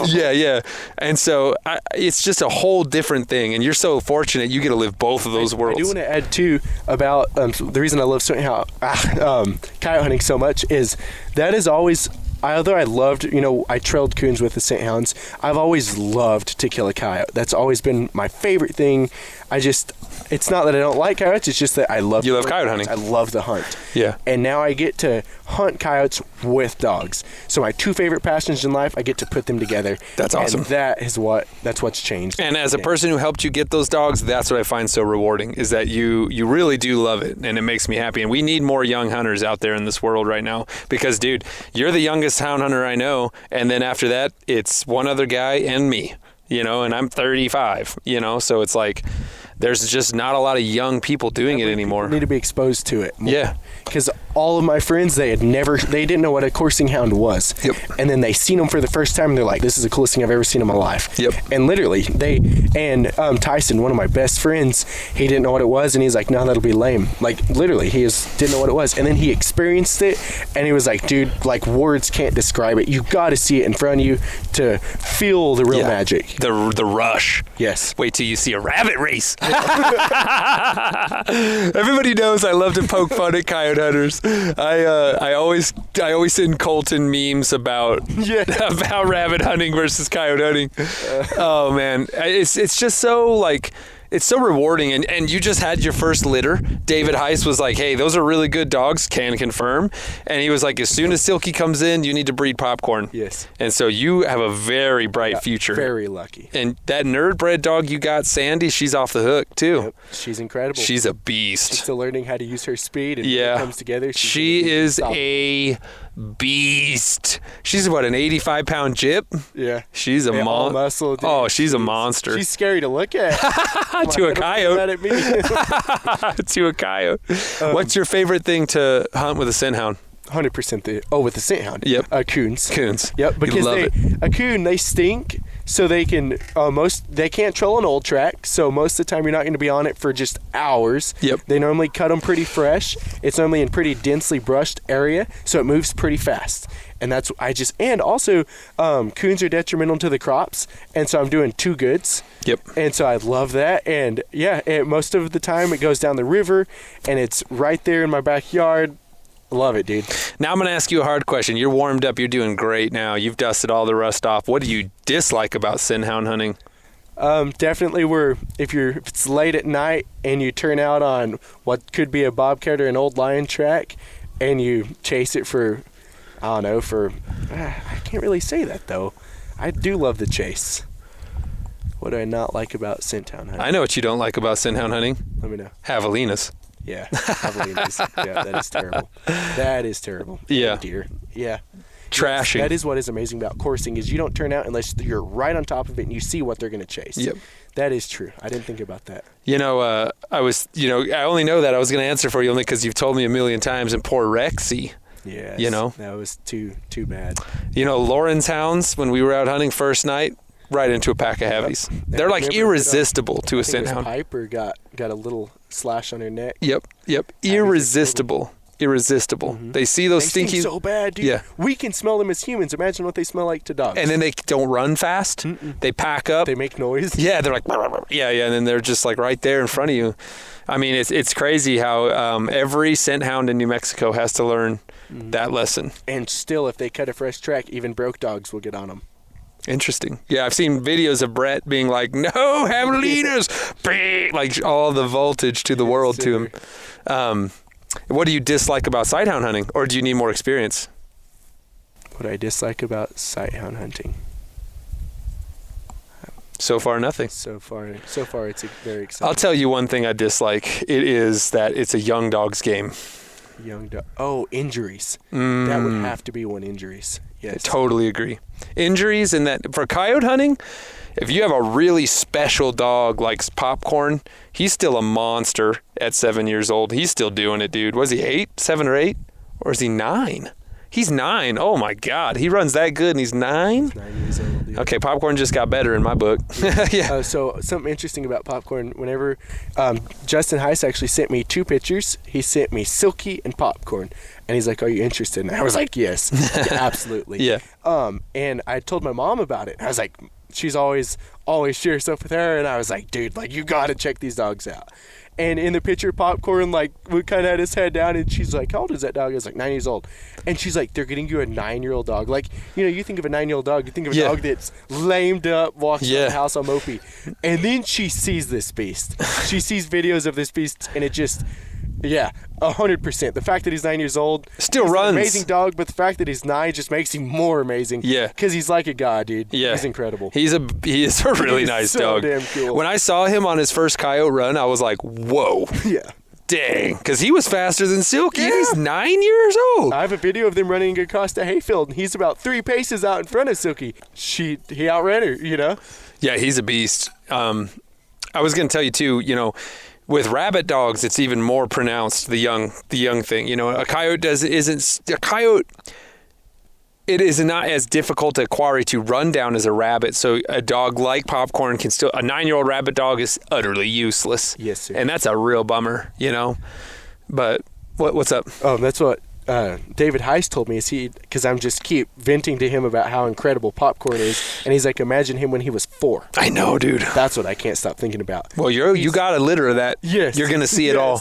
Yeah. And so it's just a whole different thing. And you're so fortunate you get to live both of those worlds. I do want to add too about the reason I love coyote hunting so much is that is always, although I loved, I trailed coons with the scent hounds, I've always loved to kill a coyote. That's always been my favorite thing. It's not that I don't like coyotes, it's just that I love coyote hunting. I love the hunt. Yeah. And now I get to hunt coyotes with dogs. So my 2 favorite passions in life, I get to put them together. That's awesome. And that's what's changed. And as a person who helped you get those dogs, that's what I find so rewarding, is that you really do love it, and it makes me happy. And we need more young hunters out there in this world right now, because, dude, you're the youngest hound hunter I know, and then after that, it's one other guy and me, and I'm 35, so it's like there's just not a lot of young people doing it anymore. Need to be exposed to it more. Yeah. Because all of my friends, they didn't know what a coursing hound was. Yep. And then they seen them for the first time, and they're like, this is the coolest thing I've ever seen in my life. Yep. And literally, Tyson, one of my best friends, he didn't know what it was, and he's like, no, that'll be lame. Like, literally, he didn't know what it was. And then he experienced it, and he was like, dude, like, words can't describe it. You got to see it in front of you to feel the real magic. The rush. Yes. Wait till you see a rabbit race. Everybody knows I love to poke fun at coyote hunters. I always send Colton memes about rabbit hunting versus coyote hunting. Oh man, it's just so like. It's so rewarding, and you just had your first litter. David Heiss was like, hey, those are really good dogs, can confirm. And he was like, as soon as Silky comes in, you need to breed Popcorn. Yes. And so you have a very bright future. Very lucky. And that nerd bred dog you got, Sandy, she's off the hook, too. Yep. She's incredible. She's a beast. She's still learning how to use her speed, and when it comes together, she is a beast. She's what, an 85-pound jip? Yeah. She's a muscle. Dude. Oh, she's a monster. She's scary to look at. To a coyote. At me. To a coyote. What's your favorite thing to hunt with a scent hound? 100% with the scent hound. Yep. Coons. Coons. Yep. Because a coon, they stink, so they can they can't trail an old track. So most of the time, you're not going to be on it for just hours. Yep. They normally cut them pretty fresh. It's normally in pretty densely brushed area, so it moves pretty fast. And and also, coons are detrimental to the crops, and so I'm doing 2 goods. Yep. And so I love that, and most of the time it goes down the river, and it's right there in my backyard. Love it, dude. Now I'm going to ask you a hard question. You're warmed up. You're doing great now. You've dusted all the rust off. What do you dislike about scent hound hunting? Definitely if it's late at night and you turn out on what could be a bobcat or an old lion track, and you chase it for, I can't really say that though. I do love the chase. What do I not like about scent hound hunting? I know what you don't like about scent hound hunting. Let me know. Javelinas. Yeah, javelinas. Yeah, that is terrible. That is terrible. Yeah. Deer. Yeah. Trashing. That is what is amazing about coursing, is you don't turn out unless you're right on top of it and you see what they're going to chase. Yep. That is true. I didn't think about that. I only know that I was going to answer for you only because you've told me a million times, and poor Rexy. Yes. That was too bad. Lauren's hounds, when we were out hunting first night, right into a pack of heavies. Yep. They're like irresistible to a scent hound. Piper got a little slash on her neck. Yep. Irresistible. Mm-hmm. They see those stinky. Stink so bad, dude. Yeah. We can smell them as humans. Imagine what they smell like to dogs. And then they don't run fast. Mm-mm. They pack up. They make noise. Yeah, they're like, yeah, and then they're just like right there in front of you. I mean, it's crazy how every scent hound in New Mexico has to learn that lesson. And still, if they cut a fresh track, even broke dogs will get on them. Interesting. Yeah, I've seen videos of Brett being like, no, javelinas, like all the voltage to the world to him. What do you dislike about sighthound hunting, or do you need more experience? What I dislike about sighthound hunting? So far, nothing. So far, it's very exciting. I'll tell you one thing I dislike. It is that it's a young dog's game. Injuries. That would have to be one, injuries. Yes. I totally agree. Injuries, and that for coyote hunting, if you have a really special dog like Popcorn, he's still a monster at 7 years old. He's still doing it, dude. Was he 7 or 8? Or is he 9? He's 9. Oh my God, he runs that good, and he's 9. He's 9 years old. Yeah. Okay, Popcorn just got better in my book. Yeah. So something interesting about Popcorn. Whenever Justin Heiss actually sent me 2 pictures, he sent me Silky and Popcorn, and he's like, "Are you interested?" And I was like, "Yes, absolutely." Yeah. And I told my mom about it. I was like, she's always shares stuff with her, and I was like, "Dude, like you gotta check these dogs out." And in the picture, Popcorn, like, we kind of had his head down, and she's like, "How old is that dog?" I was like, 9 years old. And she's like, "They're getting you a 9-year-old dog." Like, you know, you think of a 9-year-old dog, you think of a dog that's lamed up, walks around the house on mopey. And then she sees this beast. She sees videos of this beast, and it just, 100%. The fact that he's 9 years old, still he's runs. an amazing dog, but the fact that he's 9 just makes him more amazing. Yeah. Because he's like a god, dude. Yeah. He's incredible. He is a really nice so dog. damn cool. When I saw him on his first coyote run, I was like, whoa. Yeah. Dang. Because he was faster than Silky. And he's 9 years old. I have a video of them running across the hayfield, and he's about 3 paces out in front of Silky. He outran her, you know? Yeah, he's a beast. I was going to tell you, too, you know, with rabbit dogs, it's even more pronounced, the young thing. You know, a coyote it is not as difficult a quarry to run down as a rabbit. So a dog like Popcorn can still, a 9-year-old rabbit dog is utterly useless. Yes, sir. And that's a real bummer, you know. But what's up? Oh, that's what David Heiss told me, because I'm just keep venting to him about how incredible Popcorn is, and he's like, imagine him when he was 4. I know, dude. That's what I can't stop thinking about. Well, you got a litter of that. Yes. You're going to see it all.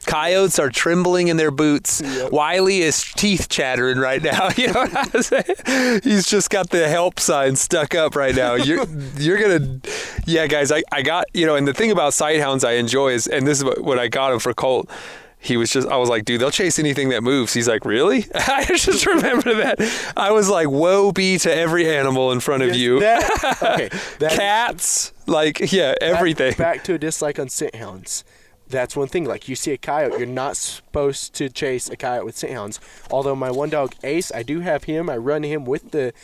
Coyotes are trembling in their boots. Yep. Wiley is teeth chattering right now. You know what I'm saying? He's just got the help sign stuck up right now. You're going to, yeah, guys, I got, you know, and the thing about sight hounds I enjoy is, and this is what I got him for Colt. I was like, dude, they'll chase anything that moves. He's like, really? I just remember that. I was like, woe be to every animal in front of you. Cats, everything. Back to a dislike on scent hounds. That's one thing. Like, you see a coyote, you're not supposed to chase a coyote with scent hounds. Although my one dog, Ace, I do have him. I run him with the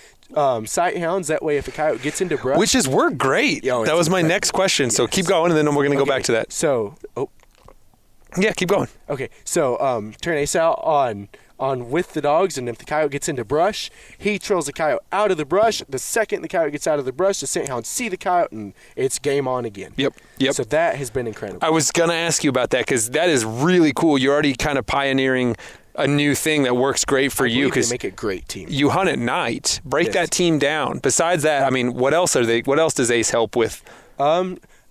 sight hounds. That way, if a coyote gets into brush. Which has worked great. That was my next question. So keep going, and then we're going to go back to that. So, yeah, keep going. Okay, so turn Ace out on with the dogs, and if the coyote gets into brush, he trails the coyote out of the brush. The second the coyote gets out of the brush, the scent hounds see the coyote, and it's game on again. Yep. So that has been incredible. I was going to ask you about that, because that is really cool. You're already kind of pioneering a new thing that works great for you, because they make a great team. You hunt at night. Break that team down. Besides that, I mean, what else does Ace help with?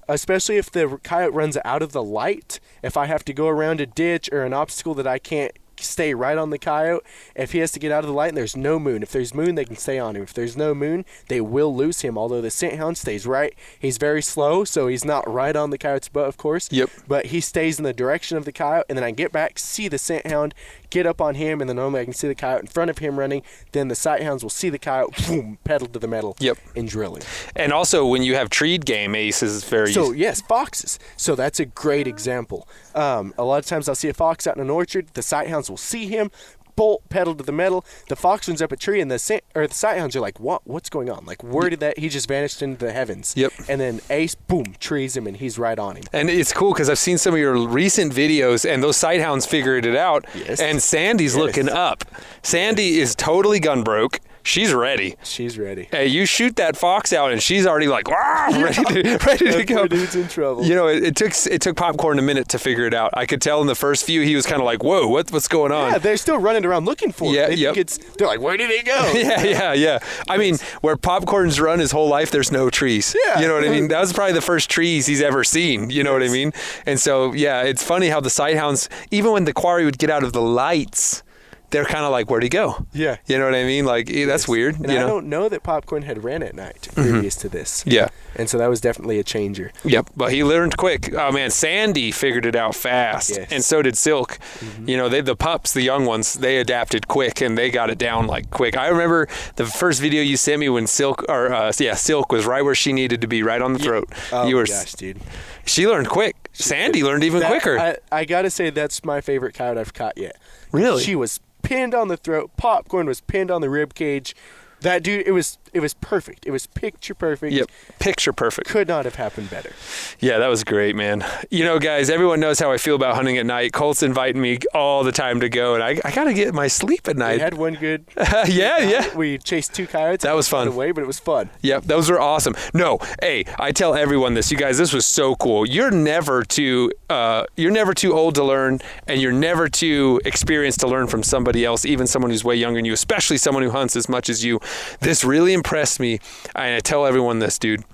Especially if the coyote runs out of the light. If I have to go around a ditch or an obstacle that I can't stay right on the coyote, if he has to get out of the light and there's no moon. If there's moon, they can stay on him. If there's no moon, they will lose him, although the scent hound stays right. He's very slow, so he's not right on the coyote's butt, of course. Yep. But he stays in the direction of the coyote, and then I get back, see the scent hound, get up on him, and then normally I can see the coyote in front of him running. Then the sight hounds will see the coyote, boom, pedal to the metal, and drill him. And also, when you have treed game, Ace is very... So, yes, foxes. So that's a great example. A lot of times I'll see a fox out in an orchard. The sight hounds will see him, bolt, pedal to the metal. The fox runs up a tree, and the sight hounds are like, what's going on? Like, where did he just vanished into the heavens. Yep. And then Ace, boom, trees him, and he's right on him. And it's cool, because I've seen some of your recent videos, and those sight hounds figured it out. Yes. And Sandy's looking up. Sandy is totally gun broke. She's ready. She's ready. Hey, you shoot that fox out, and she's already like, ready to go. Poor dude's in trouble. You know, it took Popcorn a minute to figure it out. I could tell in the first few he was kind of like, whoa, what's going on? Yeah, they're still running around looking for it. They're like, where did he go? Yeah. I mean, where Popcorn's run his whole life, there's no trees. Yeah. You know what I mean? That was probably the first trees he's ever seen. You know what I mean? And so, yeah, it's funny how the sight hounds, even when the quarry would get out of the lights, they're kind of like, where'd he go? Yeah. You know what I mean? Like, that's weird. And I don't know that Popcorn had ran at night previous to this. Yeah. And so that was definitely a changer. Yep. But he learned quick. Oh, man, Sandy figured it out fast. Yes. And so did Silk. You know, the pups, the young ones, they adapted quick, and they got it down, like, quick. I remember the first video you sent me when Silk was right where she needed to be, right on the throat. Oh, my gosh, dude. She learned quick. Sandy learned even quicker. I got to say, that's my favorite coyote I've caught yet. Really? She was pinned on the throat. Popcorn was pinned on the rib cage. That dude, it was perfect. It was picture perfect. Yep, picture perfect. Could not have happened better. Yeah, that was great, man. You know, guys, everyone knows how I feel about hunting at night. Colt's inviting me all the time to go, and I got to get my sleep at night. We had one good. Yeah. We chased 2 coyotes. That was fun. Away, but it was fun. Yep, those were awesome. No, hey, I tell everyone this. You guys, this was so cool. You're never too old to learn, and you're never too experienced to learn from somebody else, even someone who's way younger than you, especially someone who hunts as much as you. This really impressed me, and I tell everyone this, dude.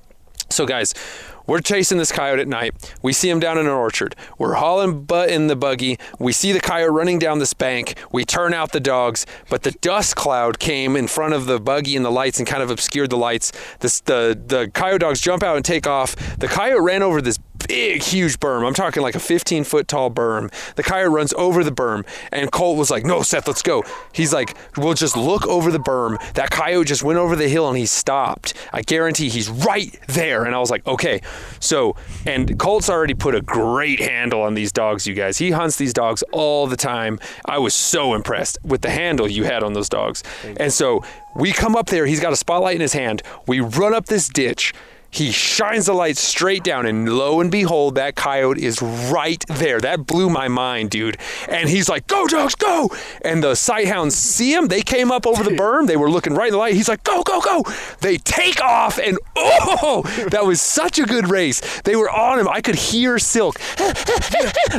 So, guys, we're chasing this coyote at night. We see him down in an orchard. We're hauling butt in the buggy. We see the coyote running down this bank. We turn out the dogs, but the dust cloud came in front of the buggy and the lights and kind of obscured the lights. The coyote dogs jump out and take off. The coyote ran over this big, huge berm. I'm talking like a 15-foot tall berm. The coyote runs over the berm, and Colt was like, "No, Seth, let's go." He's like, "We'll just look over the berm." That coyote just went over the hill, and he stopped. I guarantee he's right there. And I was like, okay. So, and Colt's already put a great handle on these dogs, you guys. He hunts these dogs all the time. I was so impressed with the handle you had on those dogs. And so we come up there. He's got a spotlight in his hand. We run up this ditch. He shines the light straight down, and lo and behold, that coyote is right there. That blew my mind, dude. And he's like, "Go, dogs, go!" And the sight hounds see him. They came up over the berm. They were looking right in the light. He's like, "Go, go, go!" They take off, and oh, that was such a good race. They were on him. I could hear Silk,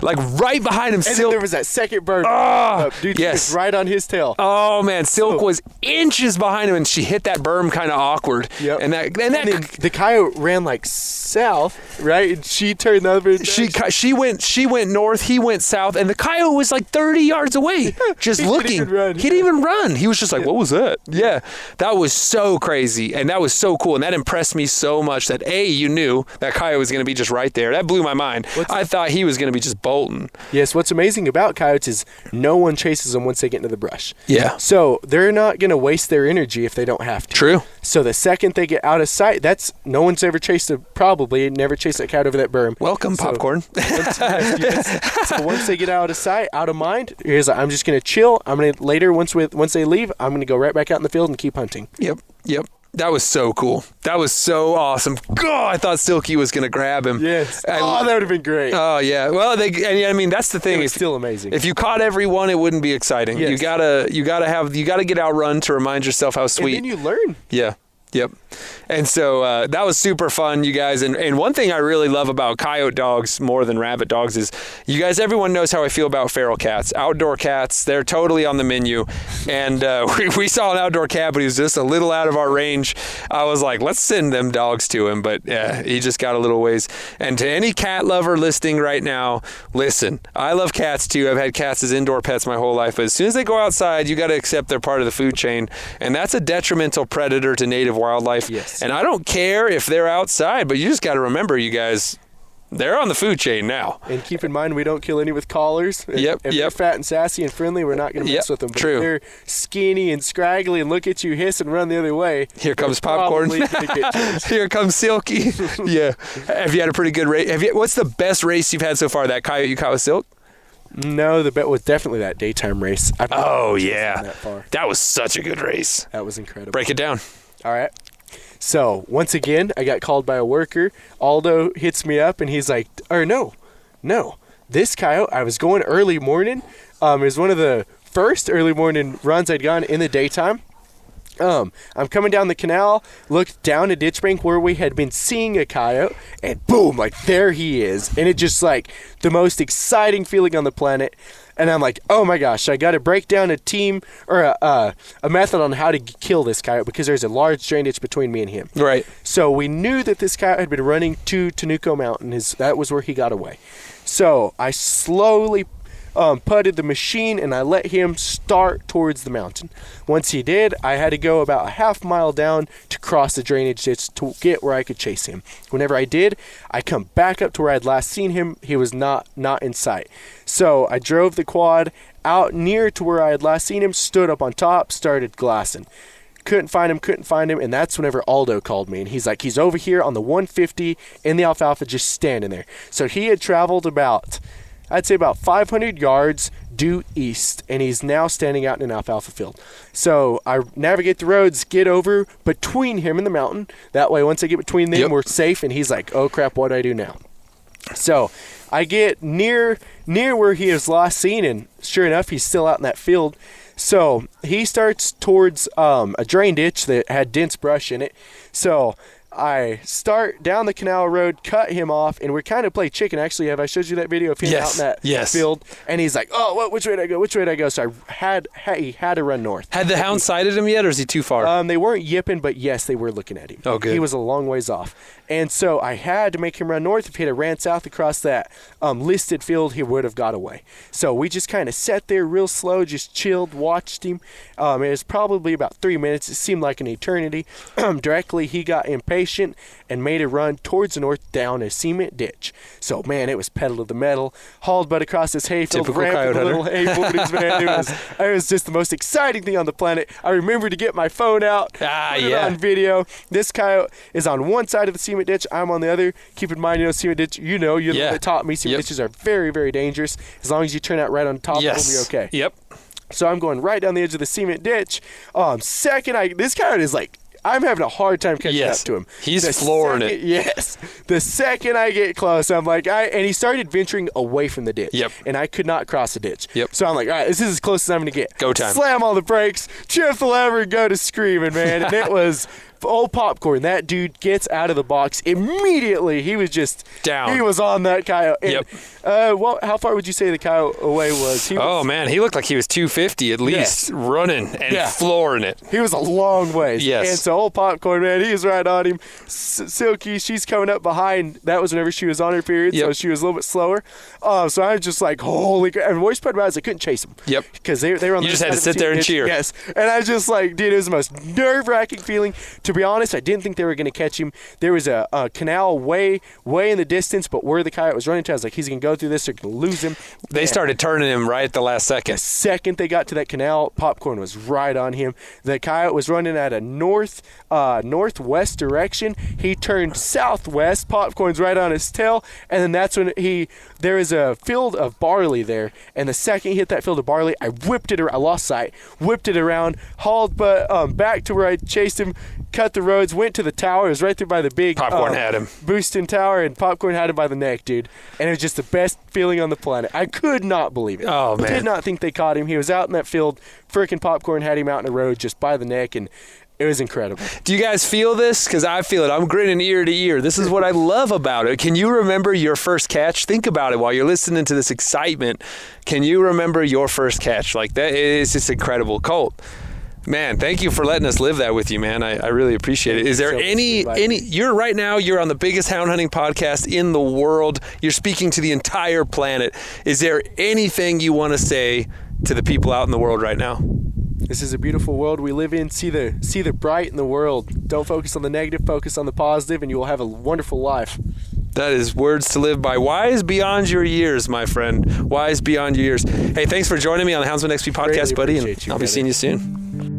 like right behind him. And Silk. then there was that second bird. Dude, yes. was right on his tail. Oh man, Silk was inches behind him, and she hit that berm kind of awkward. Yep. And the coyote ran like south, right? And she turned the other. She went north. He went south, and the coyote was like 30 yards away, just looking. He didn't even run. He was just like, "What was that?" Yeah, that was so crazy, and that was so cool, and that impressed me so much that you knew that coyote was going to be just right there. That blew my mind. I thought he was going to be just bolting. Yes, what's amazing about coyotes is no one chases them once they get into the brush. Yeah. So they're not going to waste their energy if they don't have to. True. So the second they get out of sight, no one's ever never chased that coyote over that berm. Welcome, popcorn. So once they get out of sight, out of mind, I'm just going to chill. Once they leave, I'm going to go right back out in the field and keep hunting. Yep. That was so cool. That was so awesome. God, I thought Silky was going to grab him. Yes. That would have been great. Oh, yeah. Well, that's the thing. It's still amazing. If you caught every one, it wouldn't be exciting. Yes. You gotta get outrun to remind yourself how sweet. And then you learn. Yeah. Yep. And so that was super fun, you guys. And one thing I really love about coyote dogs more than rabbit dogs is, you guys, everyone knows how I feel about feral cats. Outdoor cats, they're totally on the menu. And we saw an outdoor cat, but he was just a little out of our range. I was like, let's send them dogs to him. But yeah, he just got a little ways. And to any cat lover listening right now, listen, I love cats too. I've had cats as indoor pets my whole life. But as soon as they go outside, you got to accept they're part of the food chain. And that's a detrimental predator to native wildlife. Yes. And I don't care if they're outside, but you just got to remember, you guys, they're on the food chain now. And keep in mind, we don't kill any with collars. If they're fat and sassy and friendly, we're not going to mess with them. But True. if they're skinny and scraggly and look at you, hiss and run the other way, here comes popcorn. Here comes Silky. Yeah. Have you had a pretty good race? What's the best race you've had so far? That coyote you caught with Silk? No, the bet was definitely that daytime race. Oh, yeah. That was such a good race. That was incredible. Break it down. All right. So, once again, I got called by a worker. Aldo hits me up, and he's like, no. This coyote, I was going early morning. It was one of the first early morning runs I'd gone in the daytime. I'm coming down the canal, looked down a ditch bank where we had been seeing a coyote, and boom, like there he is. And it just like the most exciting feeling on the planet. And I'm like, oh my gosh, I got to break down a team or a method on how to kill this coyote because there's a large drainage between me and him. Right. So we knew that this coyote had been running to Tenuco Mountain. That was where he got away. So I slowly putted the machine and I let him start towards the mountain. Once he did, I had to go about a half mile down to cross the drainage ditch to get where I could chase him. Whenever I did, I come back up to where I'd last seen him. He was not in sight. So I drove the quad out near to where I had last seen him, stood up on top, started glassing. Couldn't find him, and that's whenever Aldo called me, and he's like, he's over here on the 150 in the alfalfa just standing there. So he had traveled about I'd say about 500 yards due east, and he's now standing out in an alfalfa field. So I navigate the roads, get over between him and the mountain. That way, once I get between them, we're safe. And he's like, "Oh crap, what do I do now?" So I get near where he was last seen, and sure enough, he's still out in that field. So he starts towards a drain ditch that had dense brush in it. So I start down the canal road, cut him off, and we kind of play chicken. Actually, have I showed you that video of him out in that field? And he's like, "Oh, which way did I go? Which way did I go?" So he had to run north. Had the hound sighted him yet, or is he too far? They weren't yipping, but yes, they were looking at him. Oh, good. He was a long ways off. And so I had to make him run north. If he had ran south across that listed field, he would have got away. So we just kind of sat there real slow, just chilled, watched him. It was probably about 3 minutes. It seemed like an eternity. Directly, he got impatient and made a run towards the north down a cement ditch. So, man, it was pedal to the metal. Hauled butt across this hayfield, ramped the little hay footage, man. It was just the most exciting thing on the planet. I remember to get my phone out, put it on video. This coyote is on one side of the cement ditch. I'm on the other. Keep in mind, cement ditch, you're the one that taught me cement ditches are very, very dangerous. As long as you turn out right on top of them, you're okay. Yep. So I'm going right down the edge of the cement ditch. This coyote is like, I'm having a hard time catching up to him. He's flooring it. Yes. The second I get close, I'm like, and he started venturing away from the ditch. Yep. And I could not cross the ditch. Yep. So I'm like, all right, this is as close as I'm going to get. Go time. Slam all the brakes, chip the lever, and go to screaming, man. And it was old Popcorn. That dude gets out of the box immediately. He was just down. He was on that coyote. Yep. How far would you say the coyote away was? Man, he looked like he was 250 at least, running and flooring it. He was a long ways. Yes. And so old Popcorn, man, he was right on him. Silky, she's coming up behind. That was whenever she was on her period, so she was a little bit slower. So I was just like, holy crap. And worst part about it is I couldn't chase them. Yep. Because they were on the You just had to sit there and cheer. Yes. And I was just like, dude, it was the most nerve-wracking feeling. To be honest, I didn't think they were going to catch him. There was a canal way in the distance, but where the coyote was running to, I was like, he's going to go through this, they're going to lose him. They started turning him right at the last second. The second they got to that canal, Popcorn was right on him. The coyote was running at a northwest direction. He turned southwest. Popcorn's right on his tail, and then that's when there was a field of barley there, and the second he hit that field of barley, I whipped it around. I lost sight, whipped it around, hauled back to where I chased him, cut the roads, went to the tower. It was right there by the big Popcorn had him. Boostin' Tower, and Popcorn had him by the neck, dude. And it was just the best feeling on the planet. I could not believe it. Oh, man. Did not think they caught him. He was out in that field. Frickin' Popcorn had him out in the road just by the neck, and it was incredible. Do you guys feel this? Because I feel it. I'm grinning ear to ear. This is what I love about it. Can you remember your first catch? Think about it while you're listening to this excitement. Can you remember your first catch? Like, that is just incredible. Colt, man, thank you for letting us live that with you, man. I really appreciate it. Is there you're right now, you're on the biggest hound hunting podcast in the world. You're speaking to the entire planet. Is there anything you want to say to the people out in the world right now? This is a beautiful world we live in. See the bright in the world. Don't focus on the negative, focus on the positive, and you will have a wonderful life. That is words to live by. Wise beyond your years, my friend. Wise beyond your years. Hey, thanks for joining me on the Houndsman XP podcast, buddy, and I'll be seeing you soon.